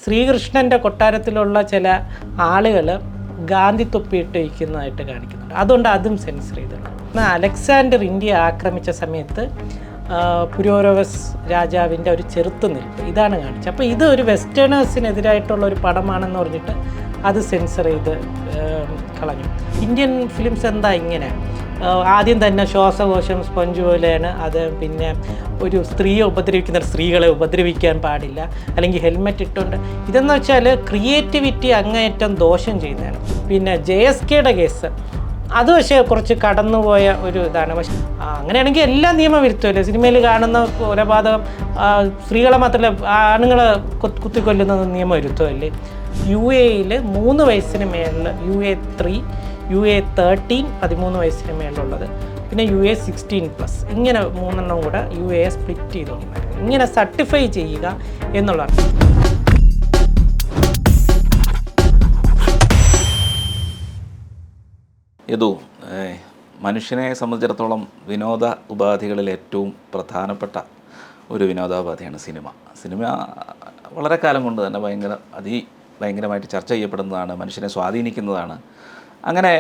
ശ്രീകൃഷ്ണൻ്റെ കൊട്ടാരത്തിലുള്ള ചില ആളുകൾ ഗാന്ധി തൊപ്പിയിട്ട് വയ്ക്കുന്നതായിട്ട് കാണിക്കുന്നുണ്ട്. അതുകൊണ്ട് അതും സെൻസർ ചെയ്തിട്ടുണ്ട്. അലക്സാണ്ടർ ഇന്ത്യ ആക്രമിച്ച സമയത്ത് പുരോരവസ് രാജാവിൻ്റെ ഒരു ചെറുത്തുനിൽപ്പ് ഇതാണ് കാണിച്ചത്. അപ്പോൾ ഇത് ഒരു വെസ്റ്റേണേഴ്സിനെതിരായിട്ടുള്ള ഒരു പടമാണെന്ന് പറഞ്ഞിട്ട് അത് സെൻസർ ചെയ്ത് കളഞ്ഞു. ഇന്ത്യൻ ഫിലിംസ് എന്താ ഇങ്ങനെ, ആദ്യം തന്നെ ശ്വാസകോശം സ്പഞ്ച് പോലെയാണ് അത്. പിന്നെ ഒരു സ്ത്രീയെ ഉപദ്രവിക്കുന്ന സ്ത്രീകളെ ഉപദ്രവിക്കാൻ പാടില്ല, അല്ലെങ്കിൽ ഹെൽമെറ്റ് ഇട്ടുകൊണ്ട്. ഇതെന്ന് വെച്ചാൽ ക്രിയേറ്റിവിറ്റി അങ്ങേയറ്റം ദോഷം ചെയ്യുന്നതാണ്. പിന്നെ JSKയുടെ കേസ് അത് പക്ഷേ കുറച്ച് കടന്നുപോയ ഒരു ഇതാണ്. പക്ഷെ അങ്ങനെയാണെങ്കിൽ എല്ലാ നിയമവിരുദ്ധമല്ലേ? സിനിമയിൽ കാണുന്ന കൊലപാതകം സ്ത്രീകളെ മാത്രമല്ല ആണുങ്ങളെ കുത്തിക്കൊല്ലുന്നത് നിയമവിരുദ്ധമല്ലേ? UAE 3 വയസ്സിന് മേളിൽ UA3, UA13 13 വയസ്സിന് മേളിലുള്ളത്, പിന്നെ UA16+, ഇങ്ങനെ 3 കൂടെ UAE സ്പ്ലിറ്റ് ചെയ്തുകൊണ്ടായിരുന്നു. ഇങ്ങനെ സർട്ടിഫൈ ചെയ്യുക എന്നുള്ളതാണ്. യദു, മനുഷ്യനെ സംബന്ധിച്ചിടത്തോളം വിനോദ ഉപാധികളിൽ ഏറ്റവും പ്രധാനപ്പെട്ട ഒരു വിനോദോപാധിയാണ് സിനിമ. സിനിമ വളരെ കാലം കൊണ്ട് തന്നെ ഭയങ്കരമായിട്ട് ചർച്ച ചെയ്യപ്പെടുന്നതാണ്, മനുഷ്യനെ സ്വാധീനിക്കുന്നതാണ്. അങ്ങനെ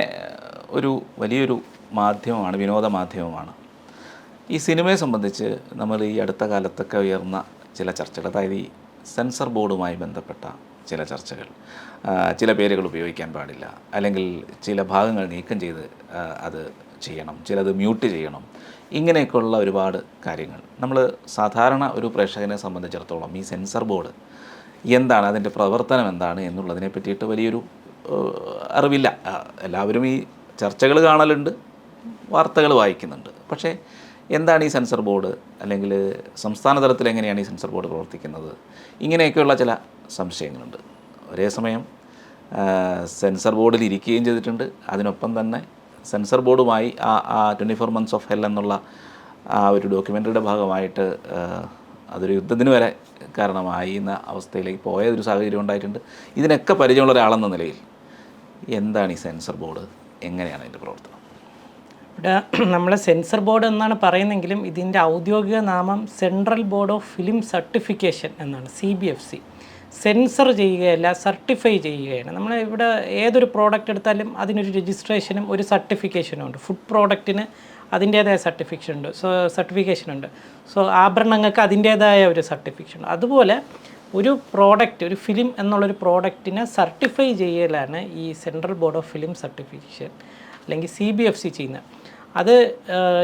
ഒരു വലിയൊരു മാധ്യമമാണ്, വിനോദ മാധ്യമമാണ്. ഈ സിനിമയെ സംബന്ധിച്ച് നമ്മൾ ഈ അടുത്ത കാലത്തൊക്കെ ഉയർന്ന ചില ചർച്ചകൾ, അതായത് ഈ സെൻസർ ബോർഡുമായി ബന്ധപ്പെട്ട ചില ചർച്ചകൾ, ചില പേരുകൾ ഉപയോഗിക്കാൻ പാടില്ല, അല്ലെങ്കിൽ ചില ഭാഗങ്ങൾ നീക്കം ചെയ്ത് അത് ചെയ്യണം, ചിലത് മ്യൂട്ട് ചെയ്യണം, ഇങ്ങനെയൊക്കെയുള്ള ഒരുപാട് കാര്യങ്ങൾ. നമ്മൾ സാധാരണ ഒരു പ്രേക്ഷകനെ സംബന്ധിച്ചിടത്തോളം ഈ സെൻസർ ബോർഡ് എന്താണ്, അതിൻ്റെ പ്രവർത്തനം എന്താണ് എന്നുള്ളതിനെ പറ്റിയിട്ട് വലിയൊരു അറിവില്ല. എല്ലാവരും ഈ ചർച്ചകൾ കാണലുണ്ട്, വാർത്തകൾ വായിക്കുന്നുണ്ട്. പക്ഷേ എന്താണ് ഈ സെൻസർ ബോർഡ്, അല്ലെങ്കിൽ സംസ്ഥാന തലത്തിൽ എങ്ങനെയാണ് ഈ സെൻസർ ബോർഡ് പ്രവർത്തിക്കുന്നത്, ഇങ്ങനെയൊക്കെയുള്ള ചില സംശയങ്ങളുണ്ട്. ഒരേ സമയം സെൻസർ ബോർഡിൽ ഇരിക്കുകയും ചെയ്തിട്ടുണ്ട്. അതിനൊപ്പം തന്നെ സെൻസർ ബോർഡുമായി ആ 24 Months of Hell എന്നുള്ള ആ ഒരു ഡോക്യുമെൻ്ററിയുടെ ഭാഗമായിട്ട് അതൊരു യുദ്ധത്തിന് വരെ കാരണമായി എന്ന അവസ്ഥയിലേക്ക് പോയ ഒരു സാഹചര്യം ഉണ്ടായിട്ടുണ്ട്. ഇതിനൊക്കെ പരിചയമുള്ള ഒരാളെന്ന നിലയിൽ എന്താണ് ഈ സെൻസർ ബോർഡ്, എങ്ങനെയാണ് അതിൻ്റെ പ്രവർത്തനം? ഇവിടെ നമ്മൾ സെൻസർ ബോർഡ് എന്നാണ് പറയുന്നെങ്കിലും ഇതിൻ്റെ ഔദ്യോഗിക നാമം central board of film certification എന്നാണ്, CBFC. സെൻസർ ചെയ്യുകയല്ല, സർട്ടിഫൈ ചെയ്യുകയാണ്. നമ്മൾ ഇവിടെ ഏതൊരു പ്രോഡക്റ്റ് എടുത്താലും അതിനൊരു രജിസ്ട്രേഷനും ഒരു സർട്ടിഫിക്കേഷനും ഉണ്ട്. ഫുഡ് പ്രോഡക്റ്റിന് അതിൻ്റേതായ സർട്ടിഫിക്കേഷൻ ഉണ്ട്. സോ ആഭരണങ്ങൾക്ക് അതിൻ്റേതായ ഒരു സർട്ടിഫിക്കേഷൻ. അതുപോലെ ഒരു പ്രോഡക്റ്റ്, ഒരു ഫിലിം എന്നുള്ളൊരു പ്രോഡക്റ്റിനെ സർട്ടിഫൈ ചെയ്യലാണ് ഈ central board of film certification അല്ലെങ്കിൽ CBFC ചെയ്യുന്നത്. അത്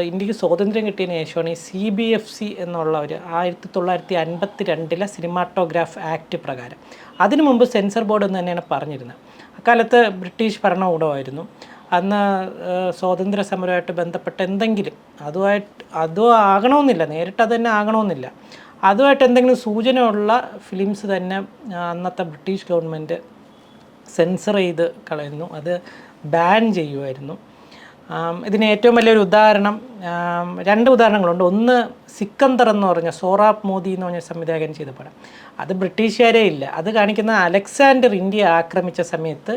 ഇന്ത്യക്ക് സ്വാതന്ത്ര്യം കിട്ടിയതിന് ശേഷമാണ് ഈ CBFC എന്നുള്ള ഒരു 1952 സിനിമാറ്റോഗ്രാഫ് ആക്ട് പ്രകാരം. അതിനു മുമ്പ് സെൻസർ ബോർഡ് എന്ന് തന്നെയാണ് പറഞ്ഞിരുന്നത്. അക്കാലത്ത് ബ്രിട്ടീഷ് ഭരണകൂടമായിരുന്നു. അന്ന് സ്വാതന്ത്ര്യ സമരമായിട്ട് ബന്ധപ്പെട്ട എന്തെങ്കിലും അതോ ആകണമെന്നില്ല, നേരിട്ട് അത് തന്നെ ആകണമെന്നില്ല, അതുമായിട്ട് എന്തെങ്കിലും സൂചനയുള്ള ഫിലിംസ് തന്നെ അന്നത്തെ ബ്രിട്ടീഷ് ഗവൺമെൻറ് സെൻസർ ചെയ്ത് കളയുന്നു, അത് ബാൻ ചെയ്യുമായിരുന്നു. ഇതിന് ഏറ്റവും വലിയൊരു ഉദാഹരണം, 2 ഉദാഹരണങ്ങളുണ്ട്. ഒന്ന് സിക്കന്ദർ എന്ന് പറഞ്ഞ സോറാബ് മോദി എന്ന് പറഞ്ഞ സംവിധായകൻ ചെയ്ത പടം. അത് ബ്രിട്ടീഷുകാരേ ഇല്ല. അത് കാണിക്കുന്ന അലക്സാണ്ടർ ഇന്ത്യ ആക്രമിച്ച സമയത്ത്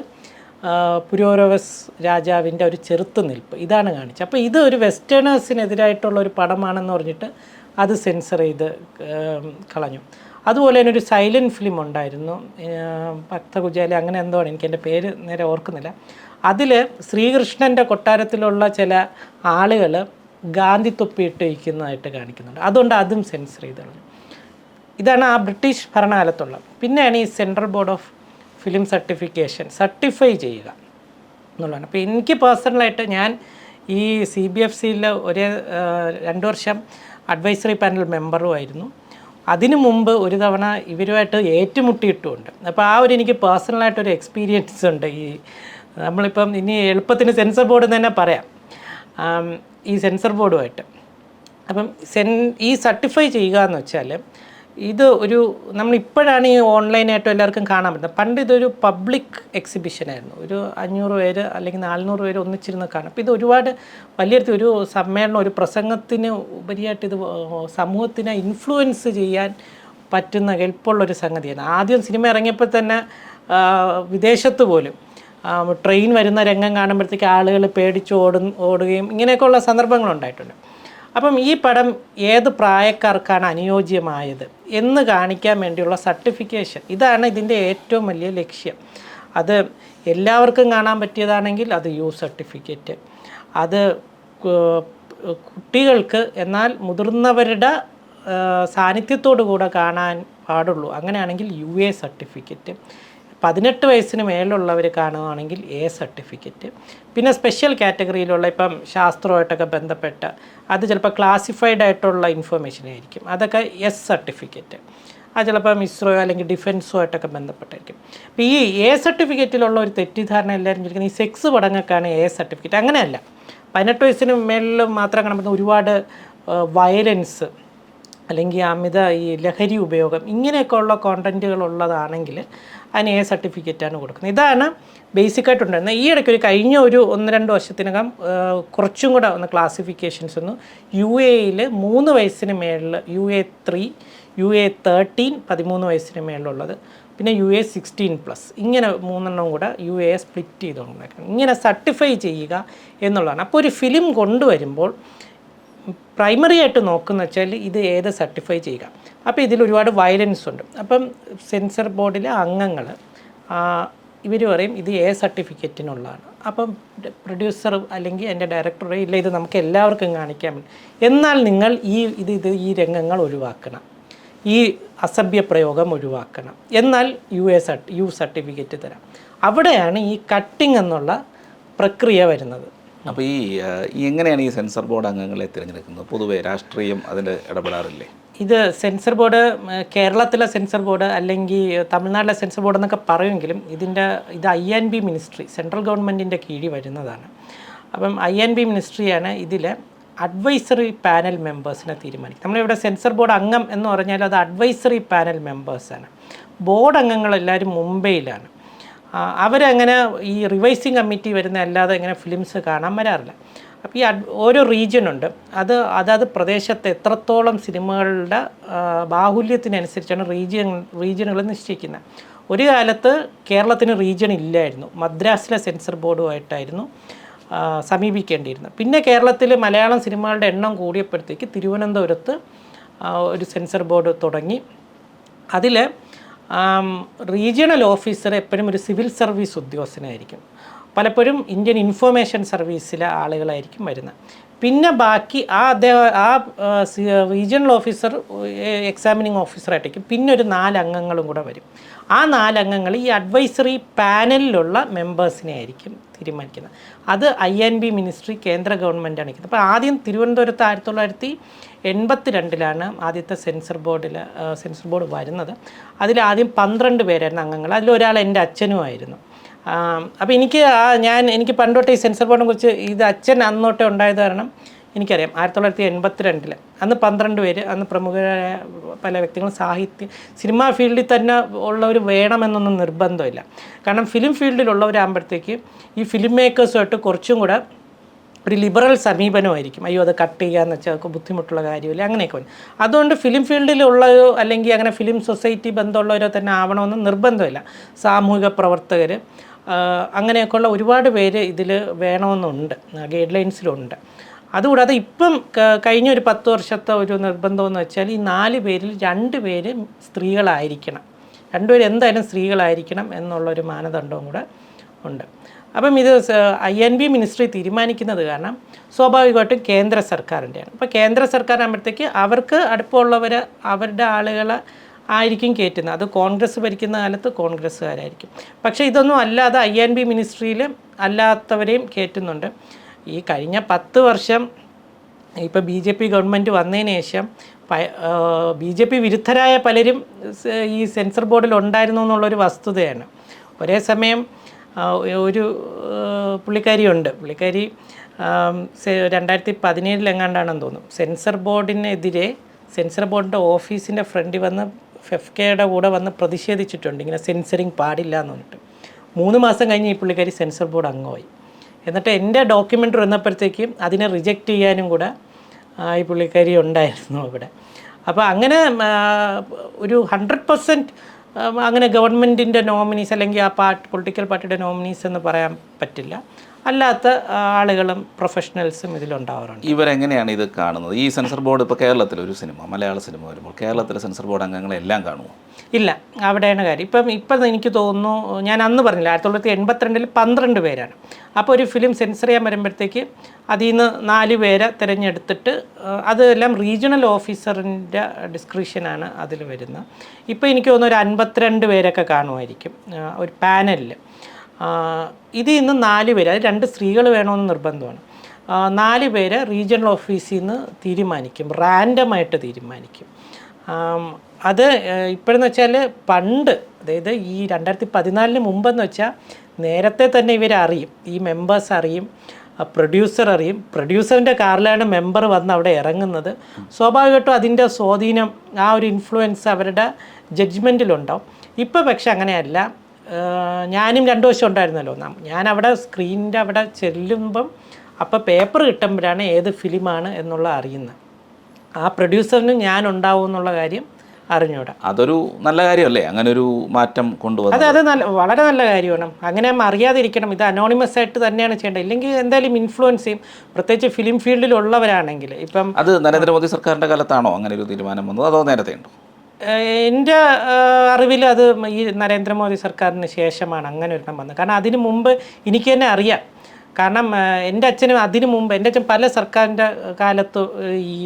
പുരോരവസ് രാജാവിൻ്റെ ഒരു ചെറുത്തുനിൽപ്പ് ഇതാണ് കാണിച്ചത്. അപ്പോൾ ഇത് ഒരു വെസ്റ്റേണേഴ്സിനെതിരായിട്ടുള്ള ഒരു പടമാണെന്ന് പറഞ്ഞിട്ട് അത് സെൻസർ ചെയ്ത് കളഞ്ഞു. അതുപോലെ തന്നെ ഒരു സൈലൻറ്റ് ഫിലിം ഉണ്ടായിരുന്നു, ഭക്തകുചാലി അങ്ങനെ എന്തോ ആണ്, എനിക്ക് എൻ്റെ പേര് നേരെ ഓർക്കുന്നില്ല. അതിൽ ശ്രീകൃഷ്ണൻ്റെ കൊട്ടാരത്തിലുള്ള ചില ആളുകൾ ഗാന്ധി തൊപ്പിയിട്ട് വയ്ക്കുന്നതായിട്ട് കാണിക്കുന്നുണ്ട്. അതുകൊണ്ട് അതും സെൻസർ ചെയ്ത് കളഞ്ഞു. ഇതാണ് ആ ബ്രിട്ടീഷ് ഭരണകാലത്തുള്ള. പിന്നെയാണ് ഈ central board of film certification certify ചെയ്യുക എന്നുള്ളതാണ്. അപ്പോൾ എനിക്ക് പേഴ്സണലായിട്ട് ഞാൻ ഈ CBFCയിൽ 2 വർഷം അഡ്വൈസറി പാനൽ മെമ്പറുമായിരുന്നു. അതിനു മുമ്പ് ഒരു തവണ ഇവരുമായിട്ട് ഏറ്റുമുട്ടിയിട്ടുമുണ്ട്. അപ്പോൾ ആ എനിക്ക് പേഴ്സണലായിട്ടൊരു എക്സ്പീരിയൻസ് ഉണ്ട്. നമ്മളിപ്പം ഇനി എളുപ്പത്തിന് സെൻസർ ബോർഡ് തന്നെ പറയാം, ഈ സെൻസർ ബോർഡുമായിട്ട്. അപ്പം ഈ സർട്ടിഫൈ ചെയ്യുക എന്ന് വെച്ചാൽ ഇത് നമ്മളിപ്പോഴാണ് ഈ ഓൺലൈനായിട്ടും എല്ലാവർക്കും കാണാൻ പറ്റുന്നത്. പണ്ട് ഇതൊരു പബ്ലിക് എക്സിബിഷനായിരുന്നു. ഒരു 500 പേര് അല്ലെങ്കിൽ 400 പേര് ഒന്നിച്ചിരുന്ന് കാണും. അപ്പോൾ ഇത് ഒരുപാട് ഒരു സമ്മേളനം, ഒരു പ്രസംഗത്തിന് ഉപരിയായിട്ട് ഇത് സമൂഹത്തിനെ ഇൻഫ്ലുവൻസ് ചെയ്യാൻ പറ്റുന്ന ഹെൽപ്പുള്ളൊരു സംഗതിയാണ്. ആദ്യം സിനിമ ഇറങ്ങിയപ്പോൾ തന്നെ വിദേശത്ത് പോലും ട്രെയിൻ വരുന്ന രംഗം കാണുമ്പോഴത്തേക്ക് ആളുകൾ പേടിച്ച് ഓടുകയും ഇങ്ങനെയൊക്കെയുള്ള സന്ദർഭങ്ങളുണ്ടായിട്ടുണ്ട്. അപ്പം ഈ പടം ഏത് പ്രായക്കാർക്കാണ് അനുയോജ്യമായത് എന്ന് കാണിക്കാൻ വേണ്ടിയുള്ള സർട്ടിഫിക്കേഷൻ, ഇതാണ് ഇതിൻ്റെ ഏറ്റവും വലിയ ലക്ഷ്യം. അത് എല്ലാവർക്കും കാണാൻ പറ്റിയതാണെങ്കിൽ അത് യു സർട്ടിഫിക്കറ്റ്, അത് കുട്ടികൾക്ക് എന്നാൽ മുതിർന്നവരുടെ സാന്നിധ്യത്തോടു കൂടെ കാണാൻ പാടുള്ളൂ, അങ്ങനെയാണെങ്കിൽ UA സർട്ടിഫിക്കറ്റ്, 18 വയസ്സിന് മേലുള്ളവർ കാണുകയാണെങ്കിൽ A സർട്ടിഫിക്കറ്റ്, പിന്നെ സ്പെഷ്യൽ കാറ്റഗറിയിലുള്ള ഇപ്പം ശാസ്ത്രമായിട്ടൊക്കെ ബന്ധപ്പെട്ട അത് ചിലപ്പോൾ ക്ലാസിഫൈഡ് ആയിട്ടുള്ള ഇൻഫർമേഷൻ ആയിരിക്കും, അതൊക്കെ S സർട്ടിഫിക്കറ്റ്, അത് ചിലപ്പം ഇസ്രോ അല്ലെങ്കിൽ ഡിഫൻസുമായിട്ടൊക്കെ ബന്ധപ്പെട്ടായിരിക്കും. അപ്പോൾ ഈ A സർട്ടിഫിക്കറ്റിലുള്ള ഒരു തെറ്റിദ്ധാരണ എല്ലാവരും ചോദിക്കുന്നത് ഈ സെക്സ് പടങ്ങൾക്കാണ് A സർട്ടിഫിക്കറ്റ്. അങ്ങനെയല്ല, 18 വയസ്സിന് മേലിൽ മാത്രം കാണാൻ പറ്റുന്ന ഒരുപാട് വയലൻസ് അല്ലെങ്കിൽ അമിത ഈ ലഹരി ഉപയോഗം ഇങ്ങനെയൊക്കെ ഉള്ള കോണ്ടൻറ്റുകൾ ഉള്ളതാണെങ്കിൽ അതിന് A സർട്ടിഫിക്കറ്റാണ് കൊടുക്കുന്നത്. ഇതാണ് ബേസിക്കായിട്ടുണ്ടായിരുന്നത്. ഈ ഇടയ്ക്ക് ഒരു കഴിഞ്ഞ ഒരു 1-2 വർഷത്തിനകം കുറച്ചും കൂടെ ഒന്ന് ക്ലാസിഫിക്കേഷൻസ് ഒന്ന് UAയിൽ 3 വയസ്സിന് മേളിൽ UA3, UA13 13 വയസ്സിന് മേളിലുള്ളത്, പിന്നെ UA16+, ഇങ്ങനെ 3 കൂടെ UA സ്പ്ലിറ്റ് ചെയ്തുകൊണ്ടാക്കണം. ഇങ്ങനെ സർട്ടിഫൈ ചെയ്യുക എന്നുള്ളതാണ്. അപ്പോൾ ഒരു ഫിലിം കൊണ്ടുവരുമ്പോൾ പ്രൈമറി ആയിട്ട് നോക്കുന്ന വെച്ചാൽ ഇത് ഏത് സർട്ടിഫൈ ചെയ്യുക. അപ്പോൾ ഇതിൽ ഒരുപാട് വയലൻസ് ഉണ്ട്. അപ്പം സെൻസർ ബോർഡിലെ അംഗങ്ങൾ ഇവർ പറയും ഇത് A സർട്ടിഫിക്കറ്റിനുള്ളതാണ്. അപ്പം പ്രൊഡ്യൂസർ അല്ലെങ്കിൽ എൻ്റെ ഡയറക്ടർ ഇല്ല, ഇത് നമുക്ക് എല്ലാവർക്കും കാണിക്കാൻ പറ്റും, എന്നാൽ നിങ്ങൾ ഈ രംഗങ്ങൾ ഒഴിവാക്കണം, ഈ അസഭ്യ പ്രയോഗം ഒഴിവാക്കണം, എന്നാൽ യു സർട്ടിഫിക്കറ്റ് തരാം. അവിടെയാണ് ഈ കട്ടിങ് എന്നുള്ള പ്രക്രിയ വരുന്നത്. അപ്പോൾ എങ്ങനെയാണ് ഈ സെൻസർ ബോർഡ് അംഗങ്ങളെ തിരഞ്ഞെടുക്കുന്നത്? പൊതുവേ രാഷ്ട്രീയം അതിൽ ഇടപെടാറില്ലേ? ഇത് സെൻസർ ബോർഡ് കേരളത്തിലെ സെൻസർ ബോർഡ് അല്ലെങ്കിൽ തമിഴ്നാട്ടിലെ സെൻസർ ബോർഡ് എന്നൊക്കെ പറയുമെങ്കിലും ഇത് INB മിനിസ്ട്രി, സെൻട്രൽ ഗവൺമെൻറ്റിൻ്റെ കീഴിൽ വരുന്നതാണ്. അപ്പം INB മിനിസ്ട്രിയാണ് ഇതിൽ അഡ്വൈസറി പാനൽ മെമ്പേഴ്സിനെ തീരുമാനിക്കും. നമ്മളിവിടെ സെൻസർ ബോർഡ് അംഗം എന്ന് പറഞ്ഞാൽ അത് അഡ്വൈസറി പാനൽ മെമ്പേഴ്സാണ്. ബോർഡ് അംഗങ്ങളെല്ലാവരും മുംബൈയിലാണ്. അവരങ്ങനെ ഈ റിവൈസിങ് കമ്മിറ്റി വരുന്ന അല്ലാതെ ഇങ്ങനെ ഫിലിംസ് കാണാൻ വരാറില്ല. അപ്പോൾ ഈ ഓരോ റീജിയനുണ്ട്, അതാത് പ്രദേശത്ത് എത്രത്തോളം സിനിമകളുടെ ബാഹുല്യത്തിനനുസരിച്ചാണ് റീജിയനുകൾ നിശ്ചയിക്കുന്നത്. ഒരു കാലത്ത് കേരളത്തിന് റീജിയൻ ഇല്ലായിരുന്നു, മദ്രാസിലെ സെൻസർ ബോർഡുമായിട്ടായിരുന്നു സമീപിക്കേണ്ടിയിരുന്നത്. പിന്നെ കേരളത്തിൽ മലയാളം സിനിമകളുടെ എണ്ണം കൂടിയപ്പോഴത്തേക്ക് തിരുവനന്തപുരത്ത് ഒരു സെൻസർ ബോർഡ് തുടങ്ങി. അതിൽ റീജിയണൽ ഓഫീസർ എപ്പോഴും ഒരു സിവിൽ സർവീസ് ഉദ്യോഗസ്ഥനായിരിക്കും, പലപ്പോഴും ഇന്ത്യൻ ഇൻഫർമേഷൻ സർവീസിലെ ആളുകളായിരിക്കും വരുന്നത്. പിന്നെ ബാക്കി റീജിയണൽ ഓഫീസർ എക്സാമിനിങ് ഓഫീസറായിട്ടേക്കും പിന്നെ ഒരു 4 അംഗങ്ങളും കൂടെ വരും. ആ 4 അംഗങ്ങൾ ഈ അഡ്വൈസറി പാനലിലുള്ള മെമ്പേഴ്സിനെ ആയിരിക്കും തീരുമാനിക്കുന്നത്. അത് INB മിനിസ്ട്രി, കേന്ദ്ര ഗവൺമെൻറ്റാണ് നിൽക്കുന്നത്. അപ്പോൾ ആദ്യം തിരുവനന്തപുരത്ത് 1982 ആദ്യത്തെ സെൻസർ ബോർഡ് വരുന്നത്. അതിലാദ്യം 12 പേരായിരുന്നു അംഗങ്ങൾ. അതിലൊരാൾ എൻ്റെ അച്ഛനുമായിരുന്നു. അപ്പോൾ എനിക്ക് പണ്ടോട്ടെ ഈ സെൻസർ ബോർഡിനെ കുറിച്ച് ഇത് അച്ഛൻ അന്നോട്ടേ ഉണ്ടായത് കാരണം എനിക്കറിയാം. 1982 അന്ന് 12 പേര്, അന്ന് പ്രമുഖരായ പല വ്യക്തികളും സിനിമാ ഫീൽഡിൽ തന്നെ ഉള്ളവർ വേണമെന്നൊന്നും നിർബന്ധമില്ല. കാരണം ഫിലിം ഫീൽഡിലുള്ളവരാകുമ്പോഴത്തേക്ക് ഈ ഫിലിം മേക്കേഴ്സുമായിട്ട് കുറച്ചും കൂടെ ഒരു ലിബറൽ സമീപനമായിരിക്കും. അയ്യോ അത് കട്ട് ചെയ്യാന്ന് വെച്ചാൽ ബുദ്ധിമുട്ടുള്ള കാര്യമില്ല, അങ്ങനെയൊക്കെ വരും. അതുകൊണ്ട് ഫിലിം ഫീൽഡിലുള്ളവരോ അല്ലെങ്കിൽ അങ്ങനെ ഫിലിം സൊസൈറ്റി ബന്ധമുള്ളവരോ തന്നെ ആവണമെന്ന് നിർബന്ധമില്ല. സാമൂഹിക പ്രവർത്തകർ അങ്ങനെയൊക്കെയുള്ള ഒരുപാട് പേര് ഇതിൽ വേണമെന്നുണ്ട്, ഗൈഡ് ലൈൻസിലുണ്ട്. അതുകൂടാതെ ഇപ്പം കഴിഞ്ഞ ഒരു 10 വർഷത്തെ ഒരു നിർബന്ധമെന്ന് വെച്ചാൽ ഈ 4 പേരിൽ 2 പേര് സ്ത്രീകളായിരിക്കണം, 2 പേര് എന്തായാലും സ്ത്രീകളായിരിക്കണം എന്നുള്ളൊരു മാനദണ്ഡവും കൂടെ ഉണ്ട്. അപ്പം ഇത് INB മിനിസ്ട്രി തീരുമാനിക്കുന്നത് കാരണം സ്വാഭാവികമായിട്ടും കേന്ദ്ര സർക്കാരിൻ്റെയാണ്. അപ്പോൾ കേന്ദ്ര സർക്കാരാകുമ്പോഴത്തേക്ക് അവർക്ക് അടുപ്പമുള്ളവർ അവരുടെ ആളുകളെ ആയിരിക്കും കയറ്റുന്നത്. അത് കോൺഗ്രസ് ഭരിക്കുന്ന കാലത്ത് കോൺഗ്രസ്സുകാരായിരിക്കും. പക്ഷേ ഇതൊന്നും അല്ലാതെ INB മിനിസ്ട്രിയിൽ അല്ലാത്തവരെയും കയറ്റുന്നുണ്ട്. ഈ കഴിഞ്ഞ 10 വർഷം ഇപ്പോൾ BJP ഗവൺമെൻറ് വന്നതിന് ശേഷം BJP വിരുദ്ധരായ പലരും ഈ സെൻസർ ബോർഡിൽ ഉണ്ടായിരുന്നു എന്നുള്ളൊരു വസ്തുതയാണ്. ഒരേ സമയം ഒരു പുള്ളിക്കാരി 2017 എങ്ങാണ്ടാണെന്ന് തോന്നുന്നു, സെൻസർ ബോർഡിനെതിരെ സെൻസർ ബോർഡിൻ്റെ ഓഫീസിൻ്റെ ഫ്രണ്ടിൽ വന്ന് FKയുടെ കൂടെ വന്ന് പ്രതിഷേധിച്ചിട്ടുണ്ട്, ഇങ്ങനെ സെൻസറിങ് പാടില്ല എന്ന് പറഞ്ഞിട്ട്. 3 മാസം കഴിഞ്ഞ് ഈ പുള്ളിക്കാരി സെൻസർ ബോർഡ് അംഗമായി. എന്നിട്ട് എൻ്റെ ഡോക്യുമെൻ്ററി വന്നപ്പോഴത്തേക്കും അതിനെ റിജക്റ്റ് ചെയ്യാനും കൂടെ ഈ പുള്ളിക്കാരി ഉണ്ടായിരുന്നു അവിടെ. അപ്പോൾ അങ്ങനെ ഒരു 100% അങ്ങനെ ഗവൺമെൻറ്റിൻ്റെ നോമിനീസ് അല്ലെങ്കിൽ ആ പൊളിറ്റിക്കൽ പാർട്ടിയുടെ നോമിനീസ് എന്ന് പറയാൻ പറ്റില്ല. അല്ലാത്ത ആളുകളും പ്രൊഫഷണൽസും ഇതിലുണ്ടാവാറുണ്ട്. ഇവരെങ്ങനെയാണ് ഇത് കാണുന്നത്? ഈ സെൻസർ ബോർഡ് ഇപ്പോൾ കേരളത്തിലൊരു സിനിമ, മലയാള സിനിമ വരുമ്പോൾ കേരളത്തിലെ സെൻസർ ബോർഡ് അംഗങ്ങളെല്ലാം കാണുമോ? ഇല്ല, അവിടെയാണ് കാര്യം. ഇപ്പം എനിക്ക് തോന്നുന്നു, ഞാൻ അന്ന് പറഞ്ഞില്ല 1982 12 പേരാണ്. അപ്പോൾ ഒരു ഫിലിം സെൻസർ ചെയ്യാൻ വരുമ്പോഴത്തേക്ക് അതിൽ നിന്ന് 4 പേരെ തിരഞ്ഞെടുത്തിട്ട് അതെല്ലാം റീജിയണൽ ഓഫീസറിൻ്റെ ഡിസ്ക്രിപ്ഷനാണ് അതിൽ വരുന്നത്. ഇപ്പോൾ എനിക്ക് തോന്നുന്നു ഒരു 52 പേരൊക്കെ കാണുമായിരിക്കും ഒരു പാനലിൽ. ഇതിൽ നിന്ന് 4 പേര്, അത് 2 സ്ത്രീകൾ വേണമെന്ന് നിർബന്ധമാണ്. 4 പേര് റീജിയണൽ ഓഫീസിൽ നിന്ന് തീരുമാനിക്കും, റാൻഡമായിട്ട് തീരുമാനിക്കും. അത് ഇപ്പോഴെന്ന് വെച്ചാൽ പണ്ട്, അതായത് ഈ 2014 മുമ്പെന്ന് വെച്ചാൽ നേരത്തെ തന്നെ ഇവരറിയും, ഈ മെമ്പേഴ്സ് അറിയും, പ്രൊഡ്യൂസർ അറിയും. പ്രൊഡ്യൂസറിൻ്റെ കാറിലാണ് മെമ്പർ വന്ന് അവിടെ ഇറങ്ങുന്നത്. സ്വാഭാവികമായിട്ടും അതിൻ്റെ സ്വാധീനം, ആ ഒരു ഇൻഫ്ലുവൻസ് അവരുടെ ജഡ്ജ്മെൻറ്റിലുണ്ടാവും. ഇപ്പോൾ പക്ഷെ അങ്ങനെയല്ല. ഞാനും 2 വർഷം ഉണ്ടായിരുന്നല്ലോ. ഞാൻ അവിടെ സ്ക്രീനിൻ്റെ അവിടെ ചെല്ലുമ്പം അപ്പോൾ പേപ്പർ കിട്ടുമ്പോഴാണ് ഏത് ഫിലിമാണ് എന്നുള്ള അറിയുന്നത്. ആ പ്രൊഡ്യൂസറിനും ഞാൻ ഉണ്ടാവും എന്നുള്ള കാര്യം അറിഞ്ഞൂടാ. അതൊരു നല്ല കാര്യമല്ലേ, അങ്ങനെ ഒരു മാറ്റം കൊണ്ടുവന്നത്? അത് വളരെ നല്ല കാര്യമാണ്. അങ്ങനെ അറിയാതിരിക്കണം. ഇത് അനോണിമസ് ആയിട്ട് തന്നെയാണ് ചെയ്യേണ്ടത്. ഇല്ലെങ്കിൽ എന്തായാലും ഇൻഫ്ലുവൻസ് ചെയ്യും, പ്രത്യേകിച്ച് ഫിലിം ഫീൽഡിലുള്ളവരാണെങ്കിൽ. ഇപ്പം അത് നരേന്ദ്രമോദി സർക്കാരിൻ്റെ കാലത്താണോ അങ്ങനെ ഒരു തീരുമാനം വന്നത്, അതോ നേരത്തെ ഉണ്ടോ? എൻ്റെ അറിവിൽ അത് ഈ നരേന്ദ്രമോദി സർക്കാരിന് ശേഷമാണ് അങ്ങനെ ഒരെണ്ണം വന്നത്. കാരണം അതിന് മുമ്പ് എനിക്ക് തന്നെ അറിയാം. കാരണം എൻ്റെ അച്ഛനും അതിന് മുമ്പ്, എൻ്റെ അച്ഛൻ പല സർക്കാരിൻ്റെ കാലത്ത് ഈ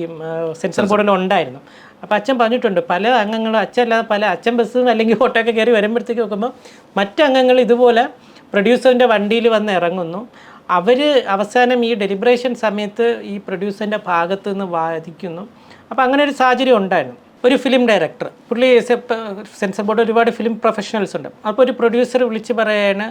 സെൻസർ ബോർഡിൽ ഉണ്ടായിരുന്നു. അപ്പോൾ അച്ഛൻ പറഞ്ഞിട്ടുണ്ട്, പല അംഗങ്ങളും അച്ഛൻ അച്ഛൻ ബസ്സും അല്ലെങ്കിൽ ഓട്ടോയൊക്കെ കയറി വരുമ്പോഴത്തേക്ക് നോക്കുമ്പോൾ മറ്റംഗങ്ങൾ ഇതുപോലെ പ്രൊഡ്യൂസറിൻ്റെ വണ്ടിയിൽ വന്ന് ഇറങ്ങുന്നു. അവർ അവസാനം ഈ ഡെലിബറേഷൻ സമയത്ത് ഈ പ്രൊഡ്യൂസറിൻ്റെ ഭാഗത്ത് നിന്ന് വാദിക്കുന്നു. അപ്പോൾ അങ്ങനെ ഒരു സാഹചര്യം ഉണ്ടായിരുന്നു. ഒരു ഫിലിം ഡയറക്ടർ, പുള്ളി സെൻസർ ബോർഡ് ഒരുപാട് ഫിലിം പ്രൊഫഷണൽസ് ഉണ്ട്. അപ്പോൾ ഒരു പ്രൊഡ്യൂസർ വിളിച്ച് പറയാണ്,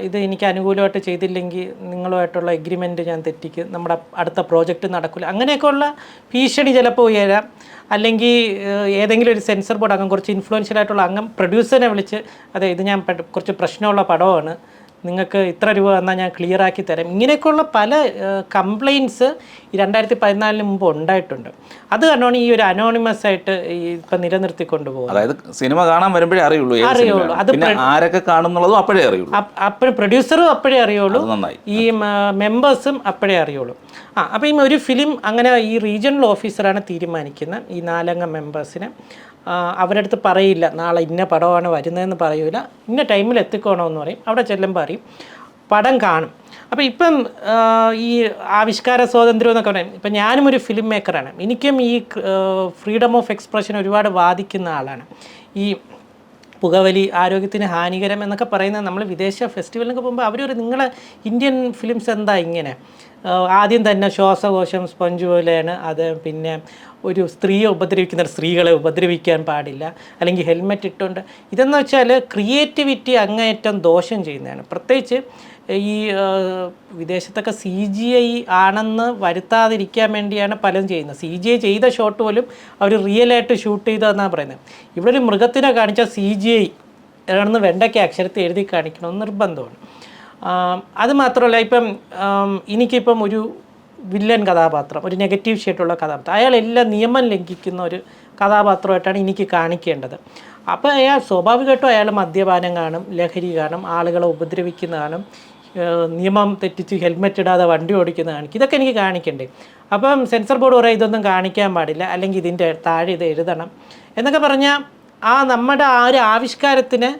ഇത് എനിക്ക് അനുകൂലമായിട്ട് ചെയ്തില്ലെങ്കിൽ നിങ്ങളുമായിട്ടുള്ള എഗ്രിമെൻറ്റ് ഞാൻ തെറ്റിക്കും, നമ്മുടെ അടുത്ത പ്രോജക്റ്റ് നടക്കില്ല. അങ്ങനെയൊക്കെയുള്ള ഭീഷണി ചിലപ്പോൾ ഉയരാം. അല്ലെങ്കിൽ ഏതെങ്കിലും ഒരു സെൻസർ ബോർഡ് അംഗം, കുറച്ച് ഇൻഫ്ലുവൻഷ്യൽ ആയിട്ടുള്ള അംഗം പ്രൊഡ്യൂസറിനെ വിളിച്ച്, അതെ ഇത് ഞാൻ കുറച്ച് പ്രശ്നമുള്ള പടമാണ്, നിങ്ങൾക്ക് ഇത്ര രൂപ തന്നാൽ ഞാൻ ക്ലിയർ ആക്കി തരാം. ഇങ്ങനെയൊക്കെയുള്ള പല കംപ്ലയിൻറ്റ്സ് ഈ 2014 മുമ്പ് ഉണ്ടായിട്ടുണ്ട്. അത് കാരണമാണ് ഈ ഒരു അനോണിമസ് ആയിട്ട് ഇപ്പം നിലനിർത്തിക്കൊണ്ട് പോകുന്നത്. അതായത് സിനിമ കാണാൻ വരുമ്പോഴേ അറിയുള്ളൂ, അത് ആരൊക്കെ കാണുന്നുള്ളതും അപ്പോഴേ അറിയുള്ളൂ. അപ്പോഴും പ്രൊഡ്യൂസറും അപ്പോഴേ അറിയുള്ളൂ, ഈ മെമ്പേഴ്സും അപ്പോഴേ അറിയുള്ളൂ. അപ്പോൾ ഈ ഒരു ഫിലിം അങ്ങനെ ഈ റീജിയണൽ ഓഫീസറാണ് തീരുമാനിക്കുന്നത്. ഈ 4 അംഗ മെമ്പേഴ്സിനെ അവരുടെ അടുത്ത് പറയില്ല, നാളെ ഇന്ന പടമാണ് വരുന്നതെന്ന് പറയൂല, ഇന്ന ടൈമിൽ എത്തിക്കണമെന്ന് പറയും. അവിടെ ചെല്ലുമ്പോൾ അറിയും, പടം കാണും. അപ്പോൾ ഇപ്പം ഈ ആവിഷ്കാര സ്വാതന്ത്ര്യം എന്നൊക്കെ പറയും. ഇപ്പം ഞാനും ഒരു ഫിലിം മേക്കറാണ്. എനിക്കും ഈ ഫ്രീഡം ഓഫ് എക്സ്പ്രഷൻ ഒരുപാട് വാദിക്കുന്ന ആളാണ്. ഈ പുകവലി ആരോഗ്യത്തിന് ഹാനികരം എന്നൊക്കെ പറയുന്നത്, നമ്മൾ വിദേശ ഫെസ്റ്റിവലിനൊക്കെ പോകുമ്പോൾ അവരൊരു നിങ്ങളെ ഇന്ത്യൻ ഫിലിംസ് എന്താ ഇങ്ങനെ, ആദ്യം തന്നെ ശ്വാസകോശം സ്പഞ്ച് പോലെയാണ് അത്, പിന്നെ ഒരു സ്ത്രീയെ ഉപദ്രവിക്കുന്ന സ്ത്രീകളെ ഉപദ്രവിക്കാൻ പാടില്ല, അല്ലെങ്കിൽ ഹെൽമെറ്റ് ഇട്ടുകൊണ്ട്. ഇതെന്ന് വെച്ചാൽ ക്രിയേറ്റിവിറ്റി അങ്ങേയറ്റം ദോഷം ചെയ്യുന്നതാണ്. പ്രത്യേകിച്ച് ഈ വിദേശത്തൊക്കെ CGI ആണെന്ന് വരുത്താതിരിക്കാൻ വേണ്ടിയാണ് പലതും ചെയ്യുന്നത്. CGI ചെയ്ത ഷോട്ട് പോലും അവർ റിയലായിട്ട് ഷൂട്ട് ചെയ്തതെന്നാണ് പറയുന്നത്. ഇവിടെ ഒരു മൃഗത്തിനെ കാണിച്ചാൽ CGI ആണെന്ന് വെണ്ടയ്ക്ക് അക്ഷരത്തിൽ എഴുതി കാണിക്കണമെന്ന് നിർബന്ധമാണ്. അത് മാത്രമല്ല, ഇപ്പം എനിക്കിപ്പം ഒരു വില്ലൻ കഥാപാത്രം, ഒരു നെഗറ്റീവ് ഷെയ്ഡുള്ള കഥാപാത്രം, അയാളെല്ലാം നിയമം ലംഘിക്കുന്ന ഒരു കഥാപാത്രമായിട്ടാണ് എനിക്ക് കാണിക്കേണ്ടത്. അപ്പോൾ സ്വാഭാവികമായിട്ടും അയാൾ മദ്യപാനം കാണും, ലഹരി കാണും, ആളുകളെ ഉപദ്രവിക്കുന്ന കാണും, നിയമം തെറ്റിച്ച് ഹെൽമെറ്റ് ഇടാതെ വണ്ടി ഓടിക്കുന്ന കാണിക്കും. ഇതൊക്കെ എനിക്ക് കാണിക്കണ്ടേ? അപ്പം സെൻസർ ബോർഡ് പറയും ഇതൊന്നും കാണിക്കാൻ പാടില്ല, അല്ലെങ്കിൽ ഇതിൻ്റെ താഴെ ഇത് എഴുതണം എന്നൊക്കെ പറഞ്ഞാൽ നമ്മുടെ ആ ഒരു ആവിഷ്കാരത്തിന്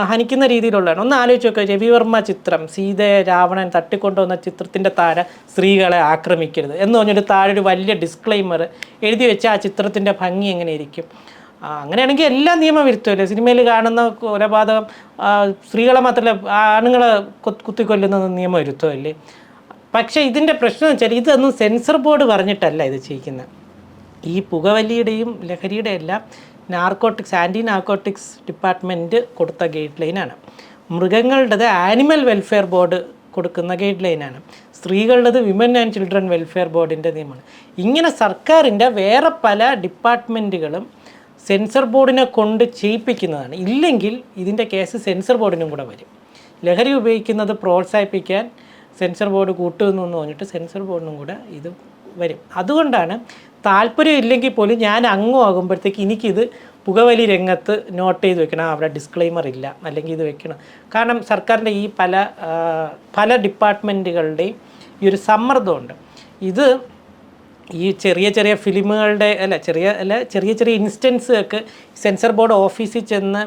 ഹനിക്കുന്ന രീതിയിലുള്ളതാണ്. ഒന്ന് ആലോചിച്ച് നോക്കുക, രവിവർമ്മ ചിത്രം സീതയെ രാവണൻ തട്ടിക്കൊണ്ടുവന്ന ചിത്രത്തിൻ്റെ താഴെ സ്ത്രീകളെ ആക്രമിക്കരുത് എന്ന് പറഞ്ഞൊരു താഴെ ഒരു വലിയ ഡിസ്ക്ലെയിമർ എഴുതി വെച്ച് ആ ചിത്രത്തിൻ്റെ ഭംഗി എങ്ങനെ ഇരിക്കും? അങ്ങനെയാണെങ്കിൽ എല്ലാ നിയമവിരുദ്ധമല്ലേ? സിനിമയിൽ കാണുന്ന കൊലപാതകം സ്ത്രീകളെ മാത്രമല്ല ആണുങ്ങളെ കുത്തിക്കൊല്ലുന്നത് നിയമവിരുദ്ധമല്ലേ? പക്ഷേ ഇതിൻ്റെ പ്രശ്നം എന്ന് വെച്ചാൽ ഇതൊന്നും സെൻസർ ബോർഡ് പറഞ്ഞിട്ടല്ല ഇത് ചെയ്യിക്കുന്നത്. ഈ പുകവലിയുടെയും ലഹരിയുടെ എല്ലാം ആൻറ്റി നാർക്കോട്ടിക്സ് ഡിപ്പാർട്ട്മെൻറ്റ് കൊടുത്ത ഗൈഡ് ലൈനാണ്. മൃഗങ്ങളുടേത് ആനിമൽ വെൽഫെയർ ബോർഡ് കൊടുക്കുന്ന ഗൈഡ് ലൈനാണ്. സ്ത്രീകളുടേത് വിമൻ ആൻഡ് ചിൽഡ്രൻ വെൽഫെയർ ബോർഡിൻ്റെ നിയമമാണ്. ഇങ്ങനെ സർക്കാരിൻ്റെ വേറെ പല ഡിപ്പാർട്ട്മെൻറ്റുകളും സെൻസർ ബോർഡിനെ കൊണ്ട് ചെയ്യിപ്പിക്കുന്നതാണ്. ഇല്ലെങ്കിൽ ഇതിൻ്റെ കേസ് സെൻസർ ബോർഡിനും കൂടെ വരും. ലഹരി ഉപയോഗിക്കുന്നത് പ്രോത്സാഹിപ്പിക്കാൻ സെൻസർ ബോർഡ് കൂട്ടുന്നു എന്ന് പറഞ്ഞിട്ട് സെൻസർ ബോർഡിനും കൂടെ ഇത് വരും. അതുകൊണ്ടാണ് താല്പര്യം ഇല്ലെങ്കിൽ പോലും ഞാൻ അങ്ങുമാകുമ്പോഴത്തേക്ക് എനിക്കിത് പുകവലി രംഗത്ത് നോട്ട് ചെയ്ത് വെക്കണം, അവിടെ ഡിസ്ക്ലെയിമർ ഇല്ല, അല്ലെങ്കിൽ ഇത് വെക്കണം. കാരണം സർക്കാരിൻ്റെ ഈ പല ഡിപ്പാർട്ട്മെൻറ്റുകളുടെയും ഈ ഒരു സമ്മർദ്ദമുണ്ട്. ഇത് ഈ ചെറിയ ഫിലിമുകളുടെ ചെറിയ ഇൻസ്റ്റൻസൊക്കെ സെൻസർ ബോർഡ് ഓഫീസിൽ ചെന്ന്